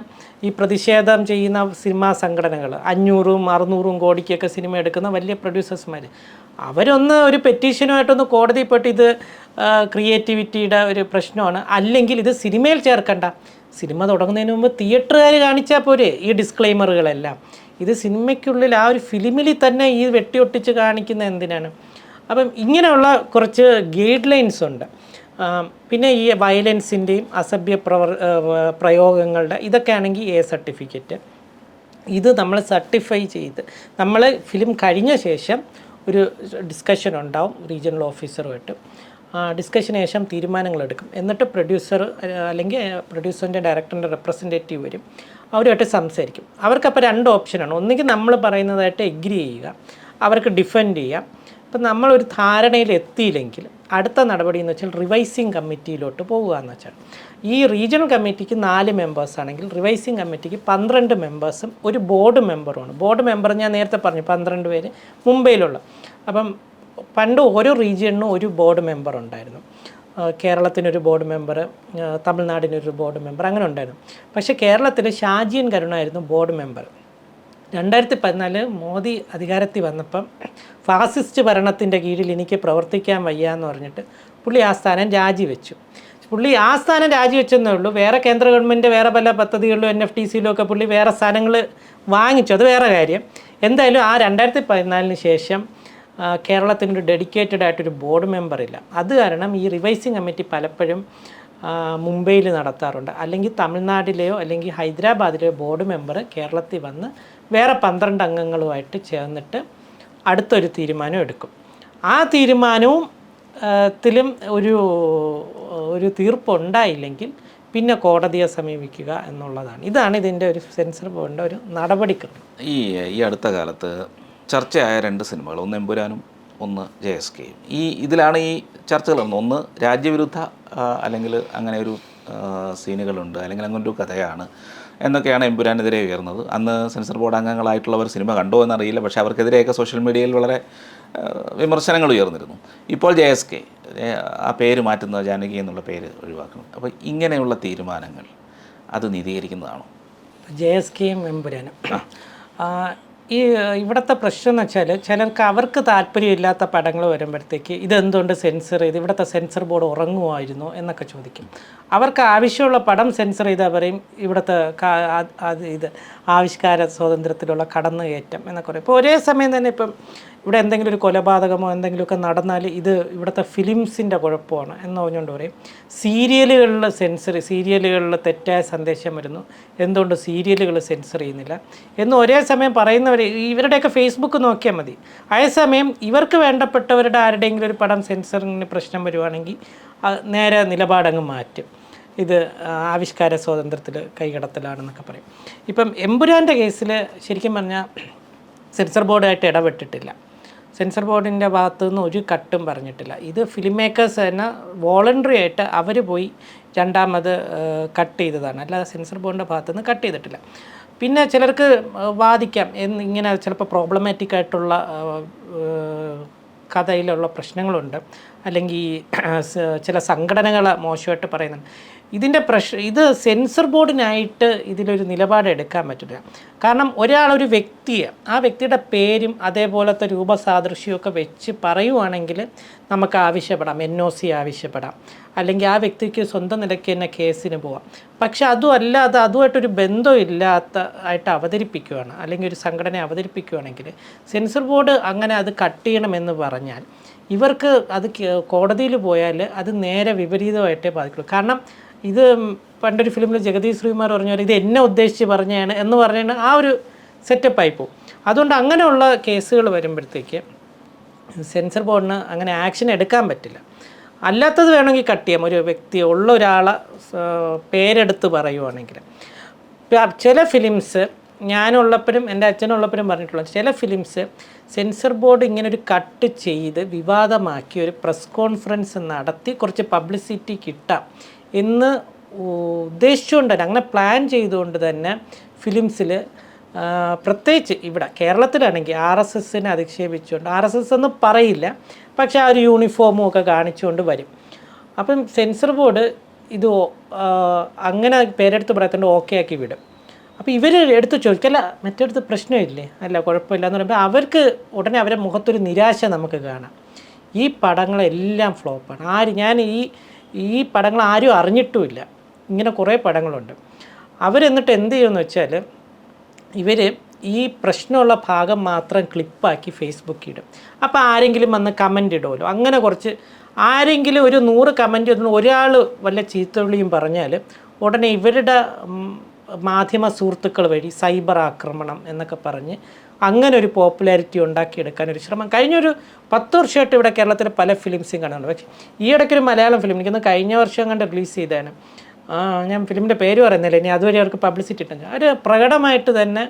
ഈ പ്രതിഷേധം ചെയ്യുന്ന സിനിമാ സംഘടനകൾ 500-600 കോടിക്കൊക്കെ സിനിമ എടുക്കുന്ന വലിയ പ്രൊഡ്യൂസേഴ്സ്മാർ, അവരൊന്ന് ഒരു പെറ്റീഷനുമായിട്ടൊന്ന് കോടതിയിൽ പോയിട്ട് ഇത് ക്രിയേറ്റിവിറ്റിയുടെ ഒരു പ്രശ്നമാണ്, അല്ലെങ്കിൽ ഇത് സിനിമയിൽ ചേർക്കണ്ട, സിനിമ തുടങ്ങുന്നതിന് മുമ്പ് തിയേറ്ററുകാർ കാണിച്ചാൽ പോരെ ഈ ഡിസ്ക്ലെയിമറുകളെല്ലാം. ഇത് സിനിമയ്ക്കുള്ളിൽ ആ ഒരു ഫിലിമിൽ തന്നെ ഈ വെട്ടിയൊട്ടിച്ച് കാണിക്കുന്ന എന്തിനാണ്? അപ്പം ഇങ്ങനെയുള്ള കുറച്ച് ഗൈഡ് ലൈൻസ് ഉണ്ട്. പിന്നെ ഈ വയലൻസിൻ്റെയും അസഭ്യ പ്രയോഗങ്ങളുടെ ഇതൊക്കെ ആണെങ്കിൽ A സർട്ടിഫിക്കറ്റ്. ഇത് നമ്മൾ സർട്ടിഫൈ ചെയ്ത് നമ്മൾ ഫിലിം കഴിഞ്ഞ ശേഷം ഒരു ഡിസ്കഷൻ ഉണ്ടാവും റീജിയണൽ ഓഫീസറുമായിട്ട്. ഡിസ്കഷന് ശേഷം തീരുമാനങ്ങളെടുക്കും. എന്നിട്ട് പ്രൊഡ്യൂസർ അല്ലെങ്കിൽ പ്രൊഡ്യൂസറിൻ്റെ ഡയറക്ടറിൻ്റെ റെപ്രസെൻറ്റേറ്റീവ് വരും, അവരുമായിട്ട് സംസാരിക്കും. അവർക്കപ്പോൾ 2 ഓപ്ഷനാണ്. ഒന്നുകിൽ നമ്മൾ പറയുന്നതായിട്ട് എഗ്രി ചെയ്യുക, അവർക്ക് ഡിഫെൻഡ് ചെയ്യാം. ഇപ്പം നമ്മളൊരു ധാരണയിൽ എത്തിയില്ലെങ്കിൽ അടുത്ത നടപടി എന്ന് വെച്ചാൽ റിവൈസിങ് കമ്മിറ്റിയിലോട്ട് പോകുക എന്ന് വെച്ചാൽ, ഈ റീജിയണൽ കമ്മിറ്റിക്ക് 4 മെമ്പേഴ്സാണെങ്കിൽ റിവൈസിങ് കമ്മിറ്റിക്ക് 12 മെമ്പേഴ്സും ഒരു ബോർഡ് മെമ്പറുമാണ്. ബോർഡ് മെമ്പർ ഞാൻ നേരത്തെ പറഞ്ഞു 12 പേര് മുംബൈയിലുള്ള. അപ്പം പണ്ട് ഓരോ റീജിയണിനും ഒരു ബോർഡ് മെമ്പർ ഉണ്ടായിരുന്നു. കേരളത്തിനൊരു ബോർഡ് മെമ്പർ, തമിഴ്നാടിനൊരു ബോർഡ് മെമ്പർ, അങ്ങനെ ഉണ്ടായിരുന്നു. പക്ഷേ കേരളത്തിൽ ഷാജിയൻ കരുണായിരുന്നു ബോർഡ് മെമ്പർ. 2014 മോദി അധികാരത്തിൽ വന്നപ്പം ഫാസിസ്റ്റ് ഭരണത്തിൻ്റെ കീഴിൽ എനിക്ക് പ്രവർത്തിക്കാൻ വയ്യ എന്ന് പറഞ്ഞിട്ട് പുള്ളി ആ സ്ഥാനം രാജിവെച്ചു. പുള്ളി ആ സ്ഥാനം രാജിവെച്ചെന്നേ ഉള്ളൂ. വേറെ കേന്ദ്ര ഗവൺമെൻറ് വേറെ പല പദ്ധതികളിലും NFTCയിലും ഒക്കെ പുള്ളി വേറെ സ്ഥാനങ്ങൾ വാങ്ങിച്ചു, അത് വേറെ കാര്യം. എന്തായാലും ആ 2014 ശേഷം കേരളത്തിനൊരു ഡെഡിക്കേറ്റഡ് ആയിട്ടൊരു ബോർഡ് മെമ്പർ ഇല്ല. അത് കാരണം ഈ റിവൈസിങ് കമ്മിറ്റി പലപ്പോഴും മുംബൈയിൽ നടത്താറുണ്ട്, അല്ലെങ്കിൽ തമിഴ്നാട്ടിലെയോ അല്ലെങ്കിൽ ഹൈദരാബാദിലെയോ ബോർഡ് മെമ്പർ കേരളത്തിൽ വന്ന് വേറെ 12 അംഗങ്ങളുമായിട്ട് ചേർന്നിട്ട് അടുത്തൊരു തീരുമാനം എടുക്കും. ആ തീരുമാനത്തിലും ഒരു തീർപ്പുണ്ടായില്ലെങ്കിൽ പിന്നെ കോടതിയെ സമീപിക്കുക എന്നുള്ളതാണ്. ഇതാണ് ഇതിൻ്റെ ഒരു സെൻസർ ബോർഡിൻ്റെ ഒരു നടപടിക്രമം. ഈ അടുത്ത കാലത്ത് ചർച്ചയായ 2 സിനിമകൾ, ഒന്ന് എമ്പുരാനും ഒന്ന് JSK. ഇതിലാണ് ഈ ചർച്ചകൾ നടന്നത്. ഒന്ന് രാജ്യവിരുദ്ധ അല്ലെങ്കിൽ അങ്ങനെ ഒരു സീനുകളുണ്ട്, അല്ലെങ്കിൽ അങ്ങനെ ഒരു കഥയാണ് എന്നൊക്കെയാണ് എമ്പുരാനെതിരെ ഉയർന്നത്. അന്ന് സെൻസർ ബോർഡ് അംഗങ്ങളായിട്ടുള്ളവർ സിനിമ കണ്ടോ എന്നറിയില്ല, പക്ഷേ അവർക്കെതിരെയൊക്കെ സോഷ്യൽ മീഡിയയിൽ വളരെ വിമർശനങ്ങൾ ഉയർന്നിരുന്നു. ഇപ്പോൾ JSK ആ പേര് മാറ്റുന്നത്, ജാനകി എന്നുള്ള പേര് ഒഴിവാക്കണം. അപ്പോൾ ഇങ്ങനെയുള്ള തീരുമാനങ്ങൾ അത് നീതീകരിക്കുന്നതാണോ? JSKയും എമ്പുരാനും ഇവിടുത്തെ പ്രശ്നം എന്ന് വെച്ചാൽ, ചിലർക്ക് അവർക്ക് താല്പര്യമില്ലാത്ത പടങ്ങൾ വരുമ്പോഴത്തേക്ക് ഇതെന്തുകൊണ്ട് സെൻസർ ചെയ്ത്, ഇവിടുത്തെ സെൻസർ ബോർഡ് ഉറങ്ങുമായിരുന്നു എന്നൊക്കെ ചോദിക്കും. അവർക്ക് ആവശ്യമുള്ള പടം സെൻസർ ചെയ്താൽ പറയും ഇവിടുത്തെ ഇത് ആവിഷ്കാര സ്വാതന്ത്ര്യത്തിലുള്ള കടന്നുകയറ്റം എന്നൊക്കെ പറയും. ഇപ്പോൾ ഒരേ സമയം തന്നെ ഇപ്പം ഇവിടെ എന്തെങ്കിലും ഒരു കൊലപാതകമോ എന്തെങ്കിലുമൊക്കെ നടന്നാൽ ഇത് ഇവിടുത്തെ ഫിലിംസിൻ്റെ കുഴപ്പമാണ് എന്ന് പറഞ്ഞുകൊണ്ട് പറയും. സീരിയലുകളിൽ തെറ്റായ സന്ദേശം വരുന്നു, എന്തുകൊണ്ട് സീരിയലുകൾ സെൻസർ ചെയ്യുന്നില്ല എന്ന് ഒരേ സമയം പറയുന്നവർ. ഇവരുടെയൊക്കെ ഫേസ്ബുക്ക് നോക്കിയാൽ മതി. അതേസമയം ഇവർക്ക് വേണ്ടപ്പെട്ടവരുടെ ആരുടെയെങ്കിലും ഒരു പടം സെൻസറിന് പ്രശ്നം വരുവാണെങ്കിൽ നേരെ നിലപാടങ്ങ് മാറ്റും, ഇത് ആവിഷ്കാര സ്വാതന്ത്ര്യത്തിൽ കൈകടത്തലാണെന്നൊക്കെ പറയും. ഇപ്പം എമ്പുരാൻ്റെ കേസിൽ ശരിക്കും പറഞ്ഞാൽ സെൻസർ ബോർഡായിട്ട് ഇടപെട്ടിട്ടില്ല. സെൻസർ ബോർഡിൻ്റെ ഭാഗത്തു നിന്ന് ഒരു കട്ടും പറഞ്ഞിട്ടില്ല. ഇത് ഫിലിം മേക്കേഴ്സ് തന്നെ വോളണ്ടറി ആയിട്ട് അവർ പോയി രണ്ടാമത് കട്ട് ചെയ്തതാണ്, അല്ലാതെ സെൻസർ ബോർഡിൻ്റെ ഭാഗത്തുനിന്ന് കട്ട് ചെയ്തിട്ടില്ല. പിന്നെ ചിലർക്ക് വാദിക്കാം ഇങ്ങനെ ചിലപ്പോൾ പ്രോബ്ലമാറ്റിക് ആയിട്ടുള്ള കഥയിലുള്ള പ്രശ്നങ്ങളുണ്ട്, അല്ലെങ്കിൽ ചില സംഘടനകൾ മോശമായിട്ട് പറയുന്നുണ്ട്. ഇത് സെൻസർ ബോർഡിനായിട്ട് ഇതിലൊരു നിലപാട് എടുക്കാൻ പറ്റില്ല. കാരണം ഒരു വ്യക്തിയെ, ആ വ്യക്തിയുടെ പേരും അതേപോലത്തെ രൂപസാദൃശ്യമൊക്കെ വെച്ച് പറയുവാണെങ്കിൽ നമുക്ക് ആവശ്യപ്പെടാം, NOC ആവശ്യപ്പെടാം, അല്ലെങ്കിൽ ആ വ്യക്തിക്ക് സ്വന്തം നിലയ്ക്ക് തന്നെ കേസിന് പോവാം. പക്ഷെ അതുമല്ലാതെ അതുമായിട്ടൊരു ബന്ധമില്ലാത്ത ആയിട്ട് അവതരിപ്പിക്കുകയാണ്, അല്ലെങ്കിൽ ഒരു സംഘടനയെ അവതരിപ്പിക്കുകയാണെങ്കിൽ സെൻസർ ബോർഡ് അങ്ങനെ അത് കട്ട് ചെയ്യണമെന്ന് പറഞ്ഞാൽ ഇവർക്ക് അത് കോടതിയിൽ പോയാൽ അത് നേരെ വിപരീതമായിട്ടേ ബാധിക്കുള്ളൂ. കാരണം ഇത് പണ്ടൊരു ഫിലിമിൽ ജഗദീഷ് ശ്രീകുമാർ പറഞ്ഞാൽ ഇത് എന്നെ ഉദ്ദേശിച്ച് പറഞ്ഞതാണ് എന്ന് പറഞ്ഞാൽ ആ ഒരു സെറ്റപ്പായി പോകും. അതുകൊണ്ട് അങ്ങനെയുള്ള കേസുകൾ വരുമ്പോഴത്തേക്ക് സെൻസർ ബോർഡിന് അങ്ങനെ ആക്ഷൻ എടുക്കാൻ പറ്റില്ല. അല്ലാത്തത് വേണമെങ്കിൽ കട്ട് ചെയ്യാം, ഒരു വ്യക്തി ഉള്ള ഒരാളെ പേരെടുത്ത് പറയുവാണെങ്കിൽ. ചില ഫിലിംസ് ഞാനുള്ളപ്പോഴും എൻ്റെ അച്ഛനുള്ളപ്പോഴും പറഞ്ഞിട്ടുള്ള ചില ഫിലിംസ് സെൻസർ ബോർഡ് ഇങ്ങനെ ഒരു കട്ട് ചെയ്ത് വിവാദമാക്കി ഒരു പ്രസ് കോൺഫറൻസ് നടത്തി കുറച്ച് പബ്ലിസിറ്റി കിട്ടാം എന്ന് ഉദ്ദേശിച്ചുകൊണ്ട് തന്നെ അങ്ങനെ പ്ലാൻ ചെയ്തുകൊണ്ട് തന്നെ ഫിലിംസിൽ പ്രത്യേകിച്ച് ഇവിടെ കേരളത്തിലാണെങ്കിൽ RSSനെ അധിക്ഷേപിച്ചുകൊണ്ട് RSS എന്ന് പറയില്ല, പക്ഷേ ആ ഒരു യൂണിഫോമും ഒക്കെ കാണിച്ചുകൊണ്ട് വരും. അപ്പം സെൻസർ ബോർഡ് ഇത് അങ്ങനെ പേരെടുത്ത് പറയത്തോണ്ട് ഓക്കെ ആക്കി വിടും. അപ്പോൾ ഇവർ എടുത്ത് ചോദിക്കല്ല മറ്റടുത്ത് പ്രശ്നമില്ലേ, അല്ല കുഴപ്പമില്ല എന്ന് പറയുമ്പോൾ അവർക്ക് ഉടനെ അവരുടെ മുഖത്തൊരു നിരാശ നമുക്ക് കാണാം. ഈ പടങ്ങളെല്ലാം ഫ്ലോപ്പാണ്. ഞാൻ ഈ പടങ്ങൾ ആരും അറിഞ്ഞിട്ടുമില്ല. ഇങ്ങനെ കുറേ പടങ്ങളുണ്ട്. അവരെന്നിട്ട് എന്ത് ചെയ്യുമെന്ന് വെച്ചാൽ ഇവർ ഈ പ്രശ്നമുള്ള ഭാഗം മാത്രം ക്ലിപ്പാക്കി ഫേസ്ബുക്കിൽ ഇടും. അപ്പോൾ ആരെങ്കിലും വന്ന് കമൻ്റ് ഇടുമല്ലോ. അങ്ങനെ കുറച്ച് ആരെങ്കിലും ഒരു 100 കമൻ്റ് ഇടുന്ന ഒരാൾ വല്ല ചീത്തവിളിയും പറഞ്ഞാൽ ഉടനെ ഇവരുടെ മാധ്യമ സുഹൃത്തുക്കൾ വഴി സൈബർ ആക്രമണം എന്നൊക്കെ പറഞ്ഞ് അങ്ങനെ ഒരു പോപ്പുലാരിറ്റി ഉണ്ടാക്കിയെടുക്കാനൊരു ശ്രമം കഴിഞ്ഞൊരു 10 വർഷമായിട്ട് ഇവിടെ കേരളത്തിലെ പല ഫിലിംസും കാണുന്നുണ്ട്. പക്ഷേ ഈ ഇടയ്ക്കൊരു മലയാളം ഫിലിം എനിക്കൊന്ന് കഴിഞ്ഞ വർഷം കണ്ട് റിലീസ് ചെയ്തതാണ്. ഞാൻ ഫിലിമിൻ്റെ പേര് പറയുന്നില്ല, ഇനി അതുവരെ അവർക്ക് പബ്ലിസിറ്റി ഇട്ടുണ്ട്. അവർ പ്രകടമായിട്ട് തന്നെ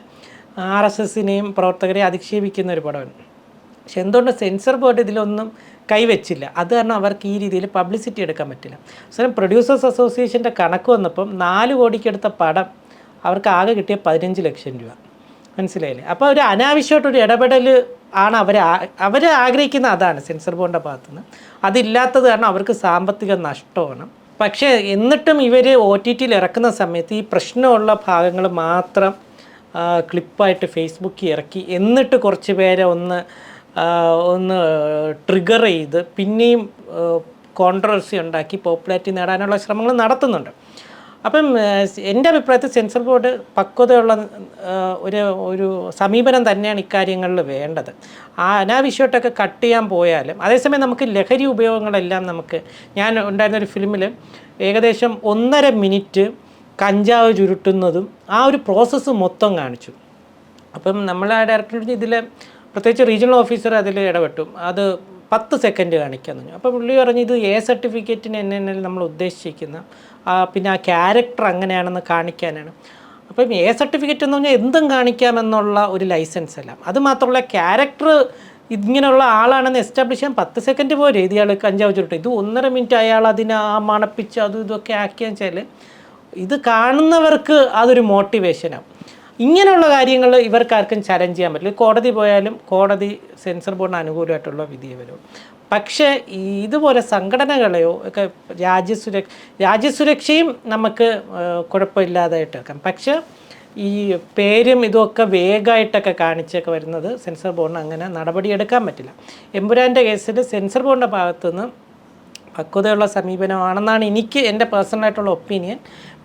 RSSനെയും പ്രവർത്തകരെയും അധിക്ഷേപിക്കുന്ന ഒരു പടമാണ്. പക്ഷെ എന്തുകൊണ്ട് സെൻസർ ബോർഡ് ഇതിലൊന്നും കൈവച്ചില്ല? അത് കാരണം അവർക്ക് ഈ രീതിയിൽ പബ്ലിസിറ്റി എടുക്കാൻ പറ്റില്ല. അവസാനം പ്രൊഡ്യൂസേഴ്സ് അസോസിയേഷൻ്റെ കണക്ക് വന്നപ്പം 4 കോടിക്കെടുത്ത പടം അവർക്ക് ആകെ കിട്ടിയ 15 ലക്ഷം രൂപ. മനസ്സിലായില്ലേ? അപ്പോൾ ഒരു അനാവശ്യമായിട്ടൊരു ഇടപെടൽ ആണ് അവർ ആഗ്രഹിക്കുന്ന, അതാണ് സെൻസർ ബോർഡിൻ്റെ ഭാഗത്തുനിന്ന്. അതില്ലാത്തത് കാരണം അവർക്ക് സാമ്പത്തിക നഷ്ടമാണ്. പക്ഷേ എന്നിട്ടും ഇവർ OTTയിൽ ഇറക്കുന്ന സമയത്ത് ഈ പ്രശ്നമുള്ള ഭാഗങ്ങൾ മാത്രം ക്ലിപ്പായിട്ട് ഫേസ്ബുക്കിൽ ഇറക്കി, എന്നിട്ട് കുറച്ച് പേരെ ഒന്ന് ട്രിഗർ ചെയ്ത് പിന്നെയും കോൺട്രവേഴ്സി ഉണ്ടാക്കി പോപ്പുലാരിറ്റി നേടാനുള്ള ശ്രമങ്ങൾ നടത്തുന്നുണ്ട്. അപ്പം എൻ്റെ അഭിപ്രായത്തിൽ സെൻസർ ബോർഡ് പക്വതയുള്ള ഒരു സമീപനം തന്നെയാണ് ഇക്കാര്യങ്ങളിൽ വേണ്ടത്. അനാവശ്യമായിട്ടൊക്കെ കട്ട് ചെയ്യാൻ പോയാലും അതേസമയം നമുക്ക് ലഹരി ഉപയോഗങ്ങളെല്ലാം ഞാൻ ഉണ്ടായിരുന്നൊരു ഫിലിമിൽ ഏകദേശം 1.5 മിനിറ്റ് കഞ്ചാവ് ചുരുട്ടുന്നതും ആ ഒരു പ്രോസസ്സ് മൊത്തം കാണിച്ചു. അപ്പം നമ്മൾ ആ ഡയറക്ടർ ഇതിൽ പ്രത്യേകിച്ച് റീജിയണൽ ഓഫീസർ അതിൽ ഇടപെട്ടു. അത് 10 സെക്കൻഡ് കാണിക്കാൻ പറഞ്ഞു. അപ്പോൾ പുള്ളി പറഞ്ഞു ഇത് A സർട്ടിഫിക്കറ്റിന് എന്നെ നമ്മൾ ഉദ്ദേശിക്കുന്ന പിന്നെ ആ ക്യാരക്ടർ അങ്ങനെയാണെന്ന് കാണിക്കാനാണ്. അപ്പം A സർട്ടിഫിക്കറ്റ് എന്ന് പറഞ്ഞാൽ എന്തും കാണിക്കാമെന്നുള്ള ഒരു ലൈസൻസ് അല്ല. അത് മാത്രമല്ല ക്യാരക്ടർ ഇങ്ങനെയുള്ള ആളാണെന്ന് എസ്റ്റാബ്ലിഷ് ചെയ്യാൻ 10 സെക്കൻഡ് പോരെ. ഇയാൾ കഞ്ചാവ് ചുരുട്ട് ഇത് 1.5 മിനിറ്റ് അയാൾ അതിനെ മണപ്പിച്ച് അതും ഇതൊക്കെ ആക്കിയെന്ന് വെച്ചാൽ ഇത് കാണുന്നവർക്ക് അതൊരു മോട്ടിവേഷനാണ്. ഇങ്ങനെയുള്ള കാര്യങ്ങൾ ഇവർക്കാർക്കും ചലഞ്ച് ചെയ്യാൻ പറ്റില്ല. കോടതി പോയാലും കോടതി സെൻസർ ബോർഡിന് അനുകൂലമായിട്ടുള്ള വിധിയെ വരും. പക്ഷേ ഇതുപോലെ സംഘടനകളെയോ ഒക്കെ രാജ്യസുരക്ഷയും നമുക്ക് കുഴപ്പമില്ലാതായിട്ട് വെക്കാം. പക്ഷേ ഈ പേരും ഇതുമൊക്കെ വേഗമായിട്ടൊക്കെ കാണിച്ചൊക്കെ വരുന്നത് സെൻസർ ബോർഡിന് അങ്ങനെ നടപടിയെടുക്കാൻ പറ്റില്ല. എമ്പുരാൻ്റെ കേസിൽ സെൻസർ ബോർഡിൻ്റെ ഭാഗത്തുനിന്ന് പക്വതയുള്ള സമീപനമാണെന്നാണ് എനിക്ക് എൻ്റെ പേഴ്സണലായിട്ടുള്ള ഒപ്പീനിയൻ.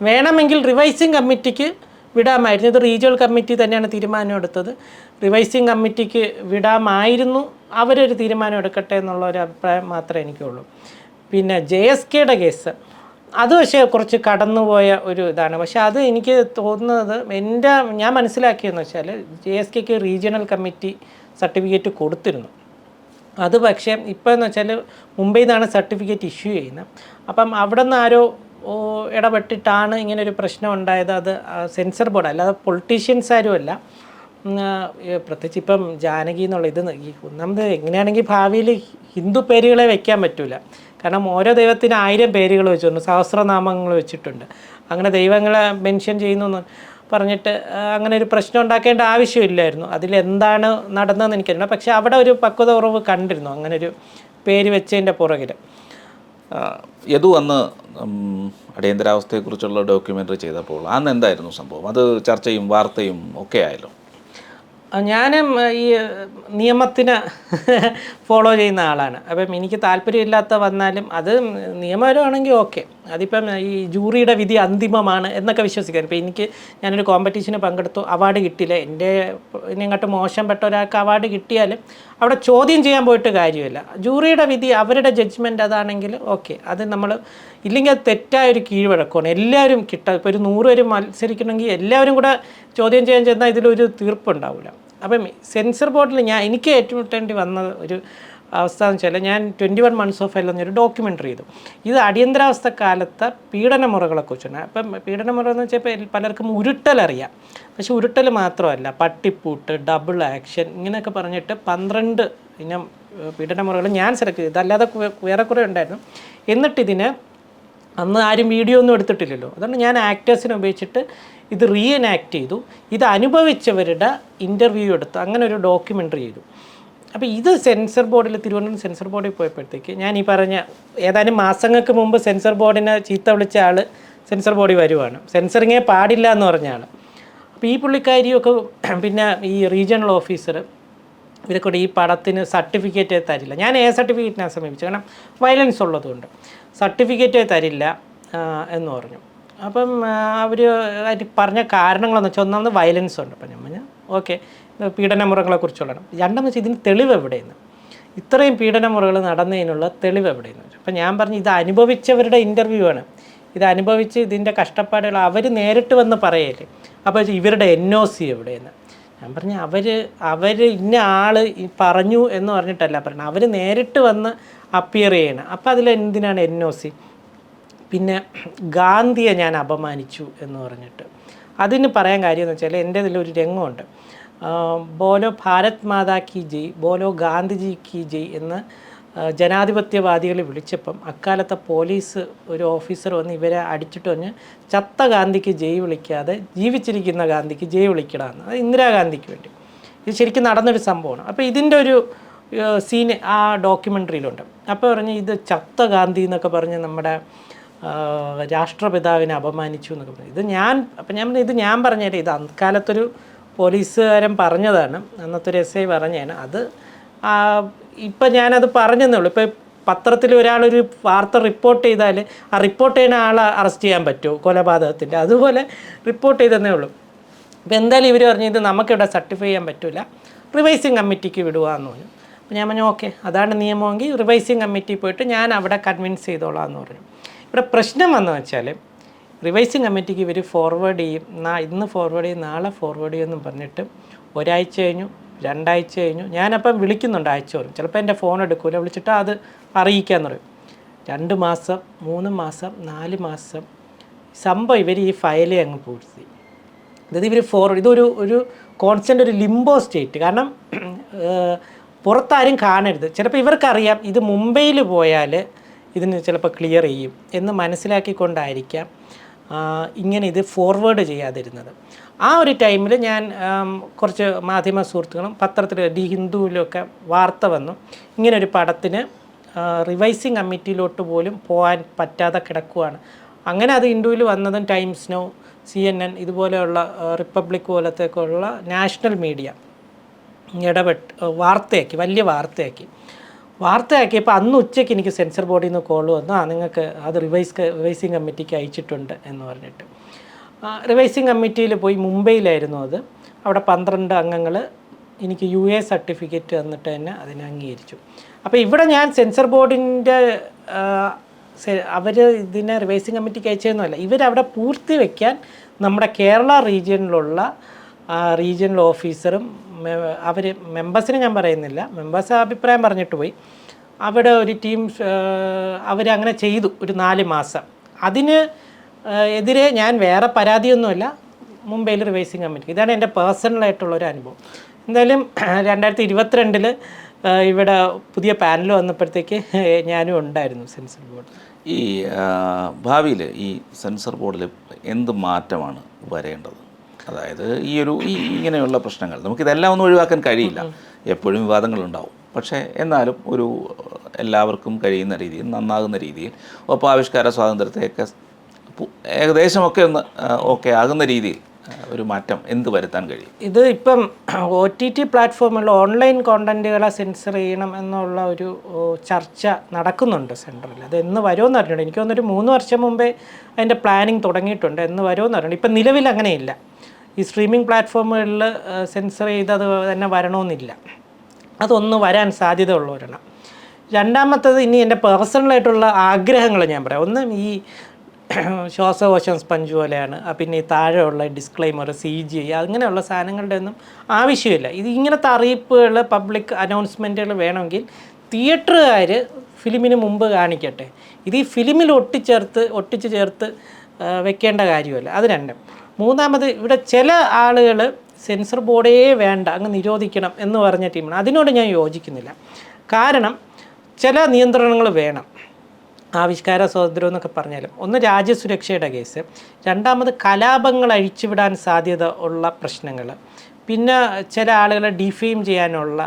വേണമെങ്കിൽ റിവൈസിങ് കമ്മിറ്റിക്ക് വിടാമായിരുന്നു. ഇത് റീജിയണൽ കമ്മിറ്റി തന്നെയാണ് തീരുമാനം എടുത്തത്. റിവൈസിങ് കമ്മിറ്റിക്ക് വിടാമായിരുന്നു, അവരൊരു തീരുമാനം എടുക്കട്ടെ എന്നുള്ള ഒരു അഭിപ്രായം മാത്രമേ എനിക്കുള്ളൂ. പിന്നെ JSKയുടെ കേസ് അത് പക്ഷേ കുറച്ച് കടന്നുപോയ ഒരു ഇതാണ്. പക്ഷേ അത് എനിക്ക് തോന്നുന്നത് ഞാൻ മനസ്സിലാക്കിയെന്ന് വെച്ചാൽ JSKക്ക് റീജിയണൽ കമ്മിറ്റി സർട്ടിഫിക്കറ്റ് കൊടുത്തിരുന്നു. അത് പക്ഷേ ഇപ്പോൾ എന്ന് വെച്ചാൽ മുംബൈയിൽ നിന്നാണ് സർട്ടിഫിക്കറ്റ് ഇഷ്യൂ ചെയ്യുന്നത്. അപ്പം അവിടെ നിന്ന് ആരോ ഇടപെട്ടിട്ടാണ് ഇങ്ങനൊരു പ്രശ്നം ഉണ്ടായത്. അത് സെൻസർ ബോർഡ് അല്ലാതെ പൊളിറ്റീഷ്യൻസ് ആരുമല്ല. പ്രത്യേകിച്ച് ഇപ്പം ജാനകി എന്നുള്ള ഒന്നാമത് എങ്ങനെയാണെങ്കിൽ ഭാവിയിൽ ഹിന്ദു പേരുകളെ വയ്ക്കാൻ പറ്റില്ല. കാരണം ഓരോ ദൈവത്തിന് 1000 പേരുകൾ വെച്ചിട്ടുണ്ട്, സഹസ്രനാമങ്ങൾ വെച്ചിട്ടുണ്ട്. അങ്ങനെ ദൈവങ്ങളെ മെൻഷൻ ചെയ്യുന്നു പറഞ്ഞിട്ട് അങ്ങനെ ഒരു പ്രശ്നം ഉണ്ടാക്കേണ്ട ആവശ്യമില്ലായിരുന്നു. അതിലെന്താണ് നടന്നതെന്ന് എനിക്കറിയില്ല. പക്ഷേ അവിടെ ഒരു പക്വത കുറവ് കണ്ടിരുന്നു അങ്ങനെ ഒരു പേര് വെച്ചതിൻ്റെ പുറകിൽ. യദു അന്ന് അടിയന്തരാവസ്ഥയെക്കുറിച്ചുള്ള ഡോക്യുമെൻ്ററി ചെയ്തപ്പോൾ അന്ന് എന്തായിരുന്നു സംഭവം? അത് ചർച്ചയും വാർത്തയും ഒക്കെ ആയല്ലോ. ഞാനും ഈ നിയമത്തിന് ഫോളോ ചെയ്യുന്ന ആളാണ്. അപ്പം എനിക്ക് താല്പര്യമില്ലാത്ത വന്നാലും അത് നിയമപരമാണെങ്കിൽ ഓക്കെ. അതിപ്പം ഈ ജൂറിയുടെ വിധി അന്തിമമാണ് എന്നൊക്കെ വിശ്വസിക്കാൻ. ഇപ്പം ഞാനൊരു കോമ്പറ്റീഷന് പങ്കെടുത്തു, അവാർഡ് കിട്ടിയില്ല. എന്നെങ്ങോട്ട് മോശപ്പെട്ട ഒരാൾക്ക് അവാർഡ് കിട്ടിയാലും അവിടെ ചോദ്യം ചെയ്യാൻ പോയിട്ട് കാര്യമില്ല. ജൂറിയുടെ വിധി അവരുടെ ജഡ്ജ്മെൻറ്റ് അതാണെങ്കിൽ ഓക്കെ. അത് നമ്മൾ ഇല്ലെങ്കിൽ അത് തെറ്റായൊരു കീഴ്വഴക്കമാണ്. എല്ലാവരും ഇപ്പോൾ ഒരു 100 പേര് മത്സരിക്കണമെങ്കിൽ എല്ലാവരും കൂടെ ചോദ്യം ചെയ്യാൻ ചെന്നാൽ ഇതിലൊരു തീർപ്പുണ്ടാവില്ല. അപ്പം സെൻസർ ബോർഡിൽ എനിക്ക് ഏറ്റുമുട്ടേണ്ടി വന്ന ഒരു അവസ്ഥ എന്ന് വെച്ചാൽ ഞാൻ 21 Months of Hell എന്നൊരു ഡോക്യുമെൻ്ററി ചെയ്തു. ഇത് അടിയന്തരാവസ്ഥ കാലത്തെ പീഡനമുറകളെക്കുറിച്ചാണ്. അപ്പം പീഡനമുറ എന്ന് വെച്ചാൽ പലർക്കും ഉരുട്ടലറിയാം. പക്ഷെ ഉരുട്ടൽ മാത്രമല്ല, പട്ടിപ്പൂട്ട്, ഡബിൾ ആക്ഷൻ ഇങ്ങനെയൊക്കെ പറഞ്ഞിട്ട് 12 ഇനം പീഡനമുറകൾ ഞാൻ സെലക്ട് ചെയ്തു. അല്ലാതെ വേറെ കുറേ ഉണ്ടായിരുന്നു. എന്നിട്ടിതിനെ അന്ന് ആരും വീഡിയോ ഒന്നും എടുത്തിട്ടില്ലല്ലോ. അതുകൊണ്ട് ഞാൻ ആക്ടേഴ്സിനെ ഉപയോഗിച്ചിട്ട് ഇത് റീഎനാക്ട് ചെയ്തു. ഇത് അനുഭവിച്ചവരുടെ ഇൻ്റർവ്യൂ എടുത്ത് അങ്ങനെ ഒരു ഡോക്യുമെൻ്ററി ചെയ്തു. അപ്പോൾ ഇത് സെൻസർ ബോർഡിൽ, തിരുവനന്തപുരം സെൻസർ ബോർഡിൽ പോയപ്പോഴത്തേക്ക് ഞാൻ ഈ പറഞ്ഞ ഏതാനും മാസങ്ങൾക്ക് മുമ്പ് സെൻസർ ബോർഡിനെ ചീത്ത വിളിച്ച ആൾ സെൻസർ ബോർഡിൽ വരുവാണ്. സെൻസറിങ്ങേ പാടില്ല എന്ന് പറഞ്ഞാണ്. അപ്പോൾ ഈ പുള്ളിക്കാരിയൊക്കെ പിന്നെ ഈ റീജിയണൽ ഓഫീസർ ഇവരെക്കൂടെ ഈ പടത്തിന് സർട്ടിഫിക്കറ്റ് തരില്ല. ഞാൻ സർട്ടിഫിക്കറ്റിനാണ് സമീപിച്ചത്, കാരണം വയലൻസ് ഉള്ളതുകൊണ്ട് സർട്ടിഫിക്കറ്റ് തരില്ല എന്ന് പറഞ്ഞു. അപ്പം അവർ അതിന് പറഞ്ഞ കാരണങ്ങളെന്ന് വെച്ചാൽ ഒന്നാമത് വയലൻസ് ഉണ്ട്. അപ്പം ഞാൻ പറഞ്ഞു ഓക്കെ, പീഡനമുറകളെക്കുറിച്ചുള്ളതാണ്. രണ്ടാമെന്ന് വെച്ചാൽ ഇതിന് തെളിവ് എവിടെയെന്ന്, ഇത്രയും പീഡനമുറകൾ നടന്നതിനുള്ള തെളിവ് എവിടെയെന്ന് വെച്ചു. അപ്പം ഞാൻ പറഞ്ഞു ഇത് അനുഭവിച്ചവരുടെ ഇൻ്റർവ്യൂ ആണ്, ഇത് അനുഭവിച്ച് ഇതിൻ്റെ കഷ്ടപ്പാടുകൾ അവർ നേരിട്ട് വന്ന് പറയല്ലേ. അപ്പോൾ ഇവരുടെ NOC എവിടെയെന്ന് ഞാൻ പറഞ്ഞു, അവർ ഇന്ന ആൾ പറഞ്ഞു എന്ന് പറഞ്ഞിട്ടല്ല പറഞ്ഞത്, അവർ നേരിട്ട് വന്ന് അപ്പിയർ ചെയ്യണം. അപ്പോൾ അതിലെന്തിനാണ് NOC? പിന്നെ ഗാന്ധിയെ ഞാൻ അപമാനിച്ചു എന്ന് പറഞ്ഞിട്ട് അതിന് പറയാൻ കാര്യം എന്ന് വെച്ചാൽ എൻ്റെ ഇതിലൊരു രംഗമുണ്ട്, ബോലോ ഭാരത് മാതാ കി ജയ്, ബോലോ ഗാന്ധിജി കി ജയ് എന്ന് ജനാധിപത്യവാദികളെ വിളിച്ചപ്പം അക്കാലത്തെ പോലീസ് ഒരു ഓഫീസർ വന്ന് ഇവരെ അടിച്ചിട്ട് പറഞ്ഞ് ചത്ത ഗാന്ധിക്ക് ജയ് വിളിക്കാതെ ജീവിച്ചിരിക്കുന്ന ഗാന്ധിക്ക് ജയ് വിളിക്കണമെന്ന്. അത് ഇന്ദിരാഗാന്ധിക്ക് വേണ്ടി. ഇത് ശരിക്കും നടന്നൊരു സംഭവമാണ്. അപ്പോൾ ഇതിൻ്റെ ഒരു സീൻ ആ ഡോക്യുമെൻ്ററിയിലുണ്ട്. അപ്പോൾ പറഞ്ഞ് ഇത് ചത്ത ഗാന്ധി എന്നൊക്കെ പറഞ്ഞ് നമ്മുടെ രാഷ്ട്രപിതാവിനെ അപമാനിച്ചു എന്നൊക്കെ പറഞ്ഞു. അപ്പം ഞാൻ ഇത് ഞാൻ പറഞ്ഞുതരാം, ഇത് അക്കാലത്തൊരു പോലീസുകാരൻ പറഞ്ഞതാണ്, അന്നത്തെ ഒരു SI പറഞ്ഞതാണ്. അത് ഇപ്പം ഞാനത് പറഞ്ഞതേ ഉള്ളൂ. ഇപ്പോൾ പത്രത്തിൽ ഒരാളൊരു വാർത്ത റിപ്പോർട്ട് ചെയ്താൽ ആ റിപ്പോർട്ട് ചെയ്യുന്ന ആളെ അറസ്റ്റ് ചെയ്യാൻ പറ്റുമോ കൊലപാതകത്തിൻ്റെ? അതുപോലെ റിപ്പോർട്ട് ചെയ്തതേ ഉള്ളൂ. അപ്പോൾ എന്തായാലും ഇവർ പറഞ്ഞു ഇത് നമുക്കിവിടെ സർട്ടിഫൈ ചെയ്യാൻ പറ്റില്ല, റിവൈസിങ് കമ്മിറ്റിക്ക് വിടുക എന്ന് പറഞ്ഞു. അപ്പോൾ ഞാൻ പറഞ്ഞു ഓക്കെ, അതാണ് നിയമമെങ്കിൽ റിവൈസിങ് കമ്മിറ്റി പോയിട്ട് ഞാൻ അവിടെ കൺവിൻസ് ചെയ്തോളാം എന്ന് പറഞ്ഞു. ഇവിടെ പ്രശ്നം വന്നു വെച്ചാൽ റിവൈസിങ് കമ്മിറ്റിക്ക് ഇവർ ഫോർവേഡ് ചെയ്യും, ഇന്ന് ഫോർവേഡ് ചെയ്യും, നാളെ ഫോർവേഡ് ചെയ്യുമെന്നും പറഞ്ഞിട്ട് ഒരാഴ്ച കഴിഞ്ഞു, 2 ആഴ്ച കഴിഞ്ഞു. ഞാനപ്പം വിളിക്കുന്നുണ്ട് ആഴ്ച വരും, ചിലപ്പോൾ എൻ്റെ ഫോൺ എടുക്കില്ല, വിളിച്ചിട്ട് അത് അറിയിക്കാമെന്ന് പറയും. 2 മാസം 3 മാസം 4 മാസം സംഭവം ഇവർ ഈ ഫയലേ അങ്ങ് പൂർത്തി. അതായത് ഇവർ ഇതൊരു കോൺസ്റ്റൻ്റ് ഒരു ലിംബോ സ്റ്റേറ്റ്. കാരണം പുറത്താരും കാണരുത്. ചിലപ്പോൾ ഇവർക്കറിയാം ഇത് മുംബൈയിൽ പോയാൽ ഇതിന് ചിലപ്പോൾ ക്ലിയർ ചെയ്യും എന്ന് മനസ്സിലാക്കിക്കൊണ്ടായിരിക്കാം ഇങ്ങനെ ഇത് ഫോർവേഡ് ചെയ്യാതിരുന്നത്. ആ ഒരു ടൈമിൽ ഞാൻ കുറച്ച് മാധ്യമ സുഹൃത്തുക്കളും പത്രത്തിൽ ദി ഹിന്ദുവിലൊക്കെ വാർത്ത വന്നു, ഇങ്ങനൊരു പടത്തിന് റിവൈസിങ് കമ്മിറ്റിയിലോട്ട് പോലും പോകാൻ പറ്റാതെ കിടക്കുകയാണ്. അങ്ങനെ അത് ഹിന്ദുവിൽ വന്നതും ടൈംസ് നൗ, CNN ഇതുപോലെയുള്ള റിപ്പബ്ലിക് പോലത്തേക്കുള്ള നാഷണൽ മീഡിയ ഇടപെട്ട് വാർത്തയാക്കി, വലിയ വാർത്തയാക്കിയപ്പോൾ അന്ന് ഉച്ചയ്ക്ക് എനിക്ക് സെൻസർ ബോർഡിൽ നിന്ന് കോൾ വന്നു, നിങ്ങൾക്ക് അത് റിവൈസിങ് കമ്മിറ്റിക്ക് അയച്ചിട്ടുണ്ട് എന്ന് പറഞ്ഞിട്ട്. റിവൈസിങ് കമ്മിറ്റിയിൽ പോയി, മുംബൈയിലായിരുന്നു അത്. അവിടെ 12 അംഗങ്ങൾ എനിക്ക് UA സർട്ടിഫിക്കറ്റ് തന്നിട്ട് തന്നെ അതിനെ അംഗീകരിച്ചു. അപ്പോൾ ഇവിടെ ഞാൻ സെൻസർ ബോർഡിൻ്റെ അവർ ഇതിനെ റിവൈസിങ് കമ്മിറ്റിക്ക് അയച്ചതൊന്നുമല്ല, ഇവരവിടെ പൂർത്തി വയ്ക്കാൻ നമ്മുടെ കേരള റീജിയനിലുള്ള റീജിയണൽ ഓഫീസറും അവർ മെമ്പേഴ്സിനെ ഞാൻ പറയുന്നില്ല, മെമ്പേഴ്സ് അഭിപ്രായം പറഞ്ഞിട്ട് പോയി. അവിടെ ഒരു ടീം അവരങ്ങനെ ചെയ്തു ഒരു 4 മാസം. അതിന് എതിരെ ഞാൻ വേറെ പരാതിയൊന്നുമില്ല, മുംബൈയിൽ റിവൈസിങ് കമ്മിറ്റി. ഇതാണ് എൻ്റെ പേഴ്സണലായിട്ടുള്ളൊരു അനുഭവം. എന്തായാലും 2022 ഇവിടെ പുതിയ പാനൽ വന്നപ്പോഴത്തേക്ക് ഞാനും ഉണ്ടായിരുന്നു സെൻസർ ബോർഡ്. ഈ ഭാവിയിൽ ഈ സെൻസർ ബോർഡിൽ എന്ത് മാറ്റമാണ് വരേണ്ടത്? അതായത് ഇങ്ങനെയുള്ള പ്രശ്നങ്ങൾ നമുക്കിതെല്ലാം ഒന്നും ഒഴിവാക്കാൻ കഴിയില്ല, എപ്പോഴും വിവാദങ്ങളുണ്ടാവും. പക്ഷേ എന്നാലും എല്ലാവർക്കും കഴിയുന്ന രീതിയിൽ, നന്നാകുന്ന രീതിയിൽ, ഒപ്പം ആവിഷ്കാര സ്വാതന്ത്ര്യത്തെയൊക്കെ ഏകദേശമൊക്കെ ഓക്കെ ആകുന്ന രീതിയിൽ ഒരു മാറ്റം എന്ത് വരുത്താൻ കഴിയും? ഇത് ഇപ്പം OTT പ്ലാറ്റ്ഫോമുകളിൽ ഓൺലൈൻ കോണ്ടൻറ്റുകളെ സെൻസർ ചെയ്യണം എന്നുള്ള ഒരു ചർച്ച നടക്കുന്നുണ്ട് സെൻട്രൽ. അത് എന്ന് വരുമെന്ന് അറിഞ്ഞിട്ടുണ്ട്. എനിക്ക് തോന്നുന്നൊരു 3 വർഷം മുമ്പേ അതിൻ്റെ പ്ലാനിങ് തുടങ്ങിയിട്ടുണ്ട്. എന്ന് വരുമെന്ന് അറിഞ്ഞിട്ടുണ്ട്. ഇപ്പം നിലവിൽ അങ്ങനെയില്ല. ഈ സ്ട്രീമിംഗ് പ്ലാറ്റ്ഫോമുകളിൽ സെൻസർ ചെയ്തത് തന്നെ വരണമെന്നില്ല. അതൊന്ന് വരാൻ സാധ്യത ഉള്ളവരാണ്. രണ്ടാമത്തത് ഇനി എൻ്റെ പേഴ്സണലായിട്ടുള്ള ആഗ്രഹങ്ങൾ ഞാൻ പറയാം. ഒന്ന് ഈ ശ്വാസകോശം സ്പഞ്ച് പോലെയാണ്, പിന്നെ ഈ താഴെയുള്ള ഡിസ്ക്ലൈമർ, CGI അങ്ങനെയുള്ള സാധനങ്ങളുടെ ഒന്നും ആവശ്യമില്ല. ഇങ്ങനത്തെ അറിയിപ്പുകൾ, പബ്ലിക് അനൗൺസ്മെൻറ്റുകൾ വേണമെങ്കിൽ തിയേറ്ററുകാർ ഫിലിമിന് മുമ്പ് കാണിക്കട്ടെ. ഇത് ഈ ഫിലിമിൽ ഒട്ടിച്ച് ചേർത്ത് വെക്കേണ്ട കാര്യമല്ല. അത് രണ്ടും. മൂന്നാമത് ഇവിടെ ചില ആളുകൾ സെൻസർ ബോർഡേ വേണ്ട, അങ്ങ് നിരോധിക്കണം എന്ന് പറഞ്ഞ ടീമാണ്. അതിനോട് ഞാൻ യോജിക്കുന്നില്ല. കാരണം ചില നിയന്ത്രണങ്ങൾ വേണം. ആവിഷ്കാര സ്വാതന്ത്ര്യം എന്നൊക്കെ പറഞ്ഞാലും ഒന്ന് രാജ്യസുരക്ഷയുടെ കേസ്, രണ്ടാമത് കലാപങ്ങൾ അഴിച്ചുവിടാൻ സാധ്യത ഉള്ള പ്രശ്നങ്ങൾ, പിന്നെ ചില ആളുകളെ ഡിഫെയിം ചെയ്യാനുള്ള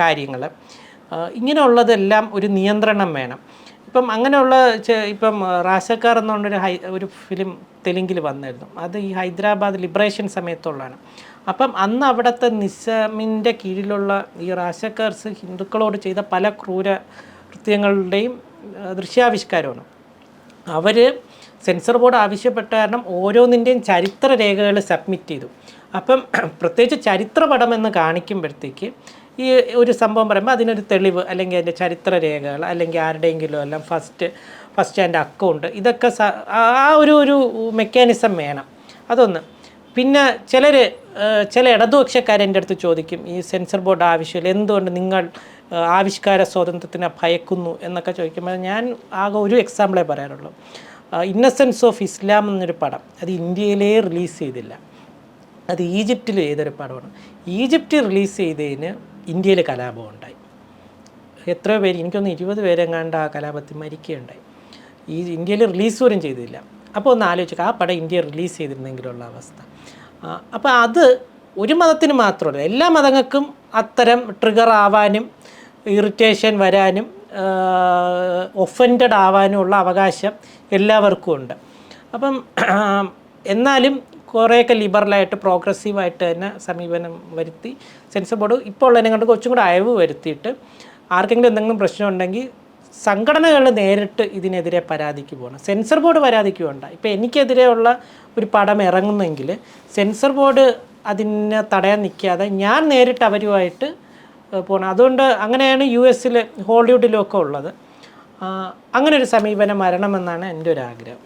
കാര്യങ്ങൾ, ഇങ്ങനെയുള്ളതെല്ലാം ഒരു നിയന്ത്രണം വേണം. ഇപ്പം അങ്ങനെയുള്ള ഇപ്പം റാസക്കാർ എന്നുകൊണ്ടൊരു ഒരു ഫിലിം തെലുങ്കിൽ വന്നിരുന്നു. അത് ഈ ഹൈദരാബാദ് ലിബറേഷൻ സമയത്തുള്ളതാണ്. അപ്പം അന്ന് അവിടുത്തെ നിസാമിൻ്റെ കീഴിലുള്ള ഈ റാസക്കാർസ് ഹിന്ദുക്കളോട് ചെയ്ത പല ക്രൂര കൃത്യങ്ങളുടെയും ദൃശ്യാവിഷ്കാരമാണ്. അവർ സെൻസർ ബോർഡ് ആവശ്യപ്പെട്ട കാരണം ഓരോന്നിൻ്റെയും ചരിത്ര രേഖകൾ സബ്മിറ്റ് ചെയ്തു. അപ്പം പ്രത്യേകിച്ച് ചരിത്രപടം എന്ന് കാണിക്കുമ്പോഴത്തേക്ക് ഈ ഒരു സംഭവം പറയുമ്പോൾ അതിനൊരു തെളിവ് അല്ലെങ്കിൽ അതിൻ്റെ ചരിത്ര രേഖകൾ അല്ലെങ്കിൽ ആരുടെയെങ്കിലും എല്ലാം ഫസ്റ്റ് ഹാൻഡ് അക്കൗണ്ട്, ഇതൊക്കെ ആ ഒരു മെക്കാനിസം വേണം. അതൊന്ന്. പിന്നെ ചില ഇടതുപക്ഷക്കാരെൻ്റെ അടുത്ത് ചോദിക്കും, ഈ സെൻസർ ബോർഡ് ആവശ്യമില്ല, എന്തുകൊണ്ട് നിങ്ങൾ ആവിഷ്കാര സ്വാതന്ത്ര്യത്തിനെ ഭയക്കുന്നു എന്നൊക്കെ ചോദിക്കുമ്പോൾ ഞാൻ ആകെ ഒരു എക്സാമ്പിളേ പറയാറുള്ളൂ. ഇന്നസെൻസ് ഓഫ് ഇസ്ലാം എന്നൊരു പടം, അത് ഇന്ത്യയിലേ റിലീസ് ചെയ്തില്ല. അത് ഈജിപ്തിൽ ചെയ്തൊരു പടമാണ്. ഈജിപ്തിൽ റിലീസ് ചെയ്തതിന് ഇന്ത്യയിൽ കലാപം ഉണ്ടായി. എത്രയോ പേര്, എനിക്കൊന്ന് 20 പേരെങ്ങാണ്ട് ആ കലാപത്തിൽ മരിക്കുകയുണ്ടായി. ഈ ഇന്ത്യയിൽ റിലീസ് പോലും ചെയ്തില്ല. അപ്പോൾ ഒന്ന് ആലോചിക്കുക, ആ പടം ഇന്ത്യ റിലീസ് ചെയ്തിരുന്നെങ്കിലുള്ള അവസ്ഥ. അപ്പോൾ അത് ഒരു മതത്തിന് മാത്രമല്ല, എല്ലാ മതങ്ങൾക്കും അത്തരം ട്രിഗർ ആവാനും ഇറിറ്റേഷൻ വരാനും ഒഫൻഡഡ് ആവാനും ഉള്ള അവകാശം എല്ലാവർക്കും ഉണ്ട്. അപ്പം എന്നാലും കുറേയൊക്കെ ലിബറലായിട്ട് പ്രോഗ്രസീവായിട്ട് തന്നെ സമീപനം വരുത്തി സെൻസർ ബോർഡ് ഇപ്പോൾ ഉള്ളതിനെ കൊണ്ട് കുറച്ചും കൂടെ അയവ് വരുത്തിയിട്ട് ആർക്കെങ്കിലും എന്തെങ്കിലും പ്രശ്നം ഉണ്ടെങ്കിൽ സംഘടനകൾ നേരിട്ട് ഇതിനെതിരെ പരാതിക്ക് പോകണം. സെൻസർ ബോർഡ് പരാതിക്ക് വേണ്ട. ഇപ്പോൾ എനിക്കെതിരെയുള്ള ഒരു പടം ഇറങ്ങുന്നെങ്കിൽ സെൻസർ ബോർഡ് അതിനെ തടയാൻ നിൽക്കാതെ ഞാൻ നേരിട്ട് അവരുമായിട്ട് പോകണം. അതുകൊണ്ട് അങ്ങനെയാണ് US ഹോളിവുഡിലും ഒക്കെ ഉള്ളത്. അങ്ങനെ ഒരു സമീപനം വരണമെന്നാണ് എൻ്റെ ഒരു ആഗ്രഹം.